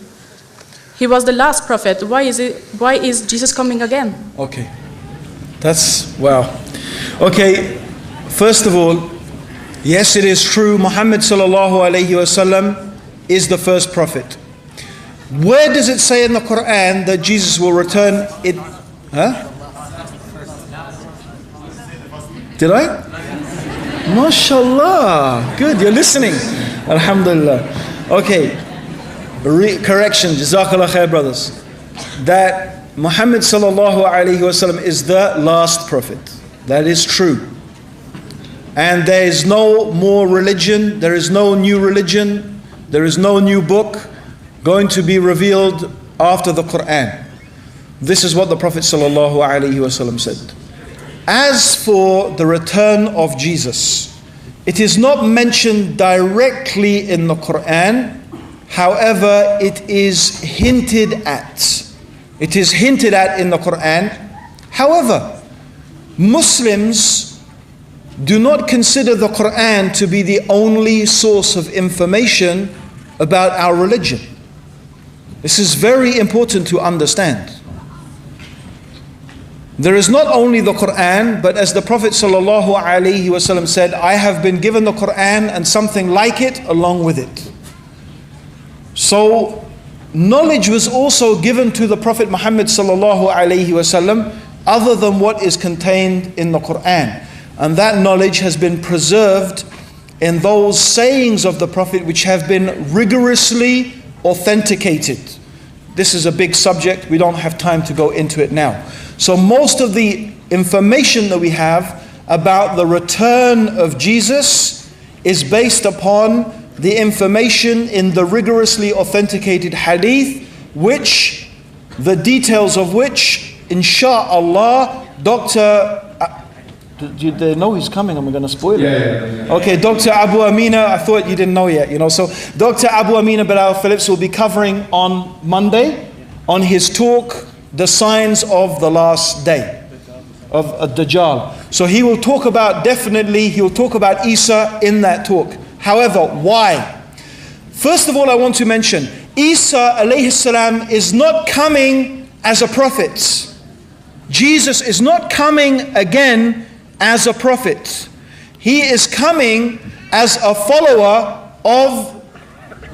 He was the last prophet. Why is Jesus coming again? Okay. That's, wow. Okay. First of all, yes, it is true, Muhammad sallallahu alayhi wasallam is the first prophet. Where does it say in the Quran that Jesus will return? Did I? MashaAllah. Good, you're listening. Alhamdulillah. Okay. Correction, Jazakallah khair, brothers. That Muhammad sallallahu alayhi wasallam is the last prophet. That is true. And there is no more religion, there is no new religion, there is no new book going to be revealed after the Quran. This is what the Prophet ﷺ said. As for the return of Jesus, it is not mentioned directly in the Quran, however, it is hinted at. It is hinted at in the Quran. However, Muslims do not consider the Quran to be the only source of information about our religion. This is very important to understand. There is not only the Quran, but as the Prophet ﷺ said, I have been given the Quran and something like it along with it. So knowledge was also given to the Prophet Muhammad ﷺ other than what is contained in the Quran. And that knowledge has been preserved in those sayings of the Prophet which have been rigorously authenticated. This is a big subject. We don't have time to go into it now. So most of the information that we have about the return of Jesus is based upon the information in the rigorously authenticated hadith, which the details of which, insha'Allah, Dr. Do they know he's coming? Am I going to spoil it? Yeah. Okay, Dr. Abu Amina, I thought you didn't know yet, So Dr. Abu Amina Bilal Phillips will be covering on Monday on his talk, The Signs of the Last Day, of Dajjal. So he will talk about, he'll talk about Isa in that talk. However, why? First of all, I want to mention, Isa alayhi salam is not coming as a prophet. Jesus is not coming again as a prophet. He is coming as a follower of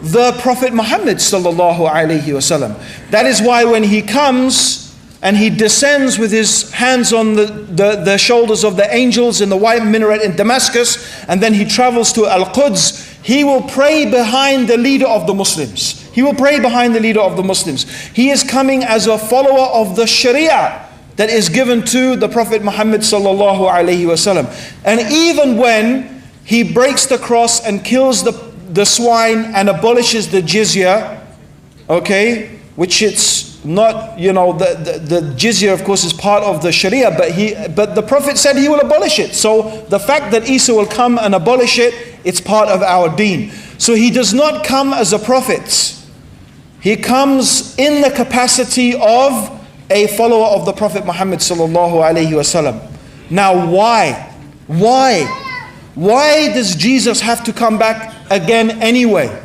the Prophet Muhammad sallallahu alaihi wasallam. That is why when he comes and he descends with his hands on the shoulders of the angels in the white minaret in Damascus, and then he travels to Al-Quds, he will pray behind the leader of the Muslims. He will pray behind the leader of the Muslims. He is coming as a follower of the Sharia that is given to the Prophet Muhammad sallallahu alaihi wasallam. And even when he breaks the cross and kills the swine and abolishes the jizya, okay, which it's not, the jizya of course is part of the Sharia, but the Prophet said he will abolish it. So the fact that Isa will come and abolish it, it's part of our deen. So he does not come as a prophet. He comes in the capacity of a follower of the Prophet Muhammad sallallahu alaihi wasallam. Now why? Why does Jesus have to come back again anyway?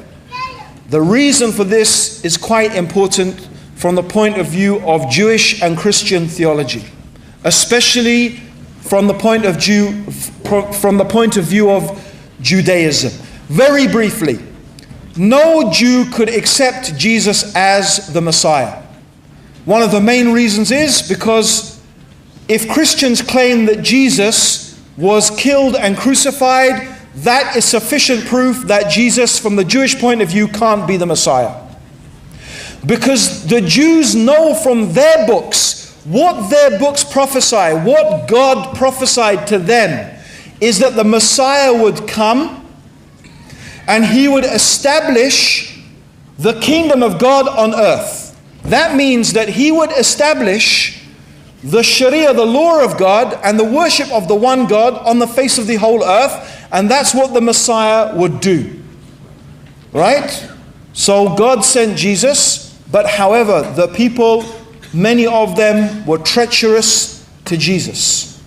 The reason for this is quite important from the point of view of Jewish and Christian theology, especially from the point of view of Judaism. Very briefly, no Jew could accept Jesus as the Messiah. One of the main reasons is because if Christians claim that Jesus was killed and crucified, that is sufficient proof that Jesus, from the Jewish point of view, can't be the Messiah. Because the Jews know from their books, what their books prophesy, what God prophesied to them, is that the Messiah would come and he would establish the kingdom of God on earth. That means that he would establish the Sharia, the law of God, and the worship of the one God on the face of the whole earth, and that's what the Messiah would do. Right? So God sent Jesus, but however, the people, many of them were treacherous to Jesus.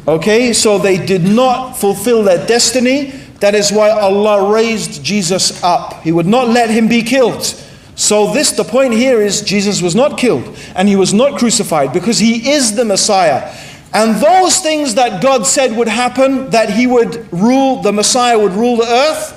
Okay, so they did not fulfill their destiny. That is why Allah raised Jesus up. He would not let him be killed. So the point here is Jesus was not killed and he was not crucified because he is the Messiah. And those things that God said would happen, that he would rule, the Messiah would rule the earth,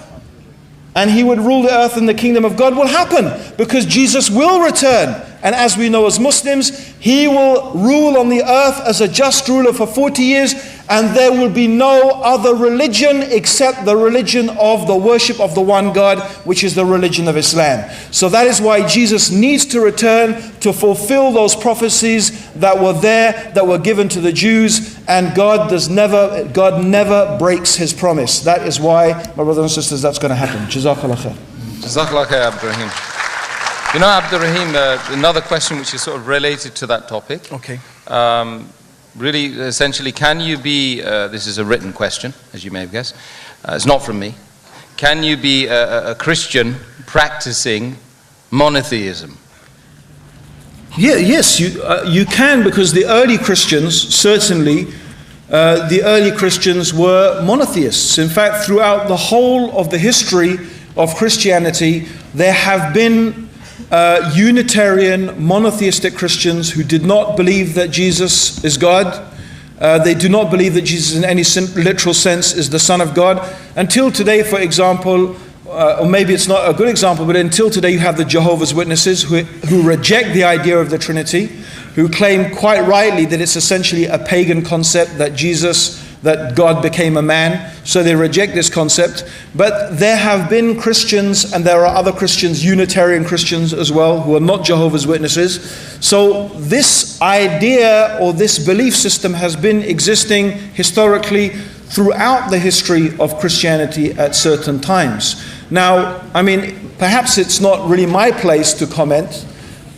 and he would rule the earth in the kingdom of God, will happen because Jesus will return. And as we know as Muslims, he will rule on the earth as a just ruler for 40 years, and there will be no other religion except the religion of the worship of the one God, which is the religion of Islam. So that is why Jesus needs to return to fulfill those prophecies that were there, that were given to the Jews, and God never breaks his promise. That is why, my brothers and sisters, that's going to happen. Jazakallah khair. Jazakallah khair, Abdur Raheem. Abdur Raheem, another question which is sort of related to that topic. Okay. Really, essentially, can you be, this is a written question, as you may have guessed, it's not from me, can you be a Christian practicing monotheism? Yeah, yes, you can, because the early Christians, certainly, the early Christians were monotheists. In fact, throughout the whole of the history of Christianity, there have been Unitarian monotheistic Christians who did not believe that Jesus is God. They do not believe that Jesus in any literal sense is the Son of God. Until today, for example, or maybe it's not a good example, but until today you have the Jehovah's Witnesses who reject the idea of the Trinity, who claim quite rightly that it's essentially a pagan concept, that Jesus that God became a man, so they reject this concept. But there have been Christians, and there are other Christians, Unitarian Christians as well, who are not Jehovah's Witnesses. So this idea or this belief system has been existing historically throughout the history of Christianity at certain times. Now, I mean, perhaps it's not really my place to comment.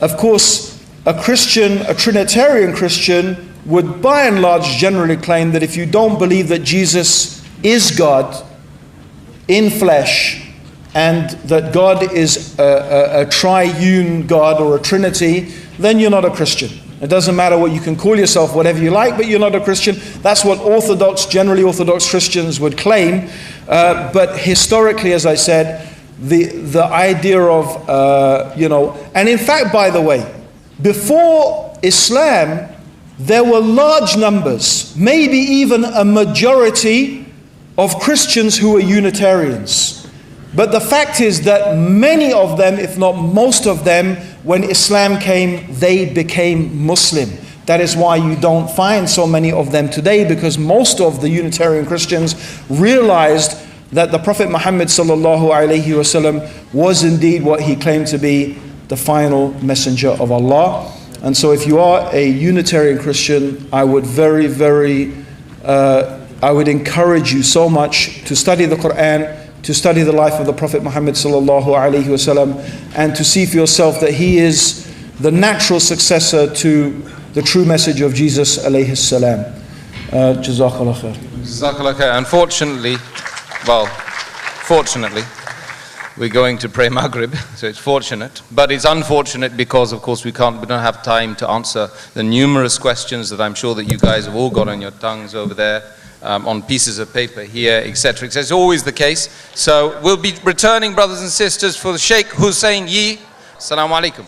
Of course, a Christian, a Trinitarian Christian, would by and large generally claim that if you don't believe that Jesus is God in flesh, and that God is a triune God or a Trinity, then you're not a Christian. It doesn't matter what you can call yourself, whatever you like, but you're not a Christian. That's what generally Orthodox Christians would claim. But historically, as I said, the idea of, and in fact, by the way, before Islam, there were large numbers, maybe even a majority of Christians who were Unitarians. But the fact is that many of them, if not most of them, when Islam came, they became Muslim. That is why you don't find so many of them today, because most of the Unitarian Christians realized that the Prophet Muhammad sallallahu alaihi wasallam was indeed what he claimed to be, the final messenger of Allah. And so if you are a Unitarian Christian, I would I would encourage you so much to study the Quran, to study the life of the Prophet Muhammad sallallahu alaihi wasallam, and to see for yourself that he is the natural successor to the true message of Jesus alayhi salam. Jazakallah khair. Jazakallah khair. Unfortunately, fortunately, we're going to pray Maghrib, so it's fortunate. But it's unfortunate because, of course, we don't have time to answer the numerous questions that I'm sure that you guys have all got on your tongues over there, on pieces of paper here, etc. It's always the case. So we'll be returning, brothers and sisters, for the Sheikh Hussein Yi. Assalamu alaikum.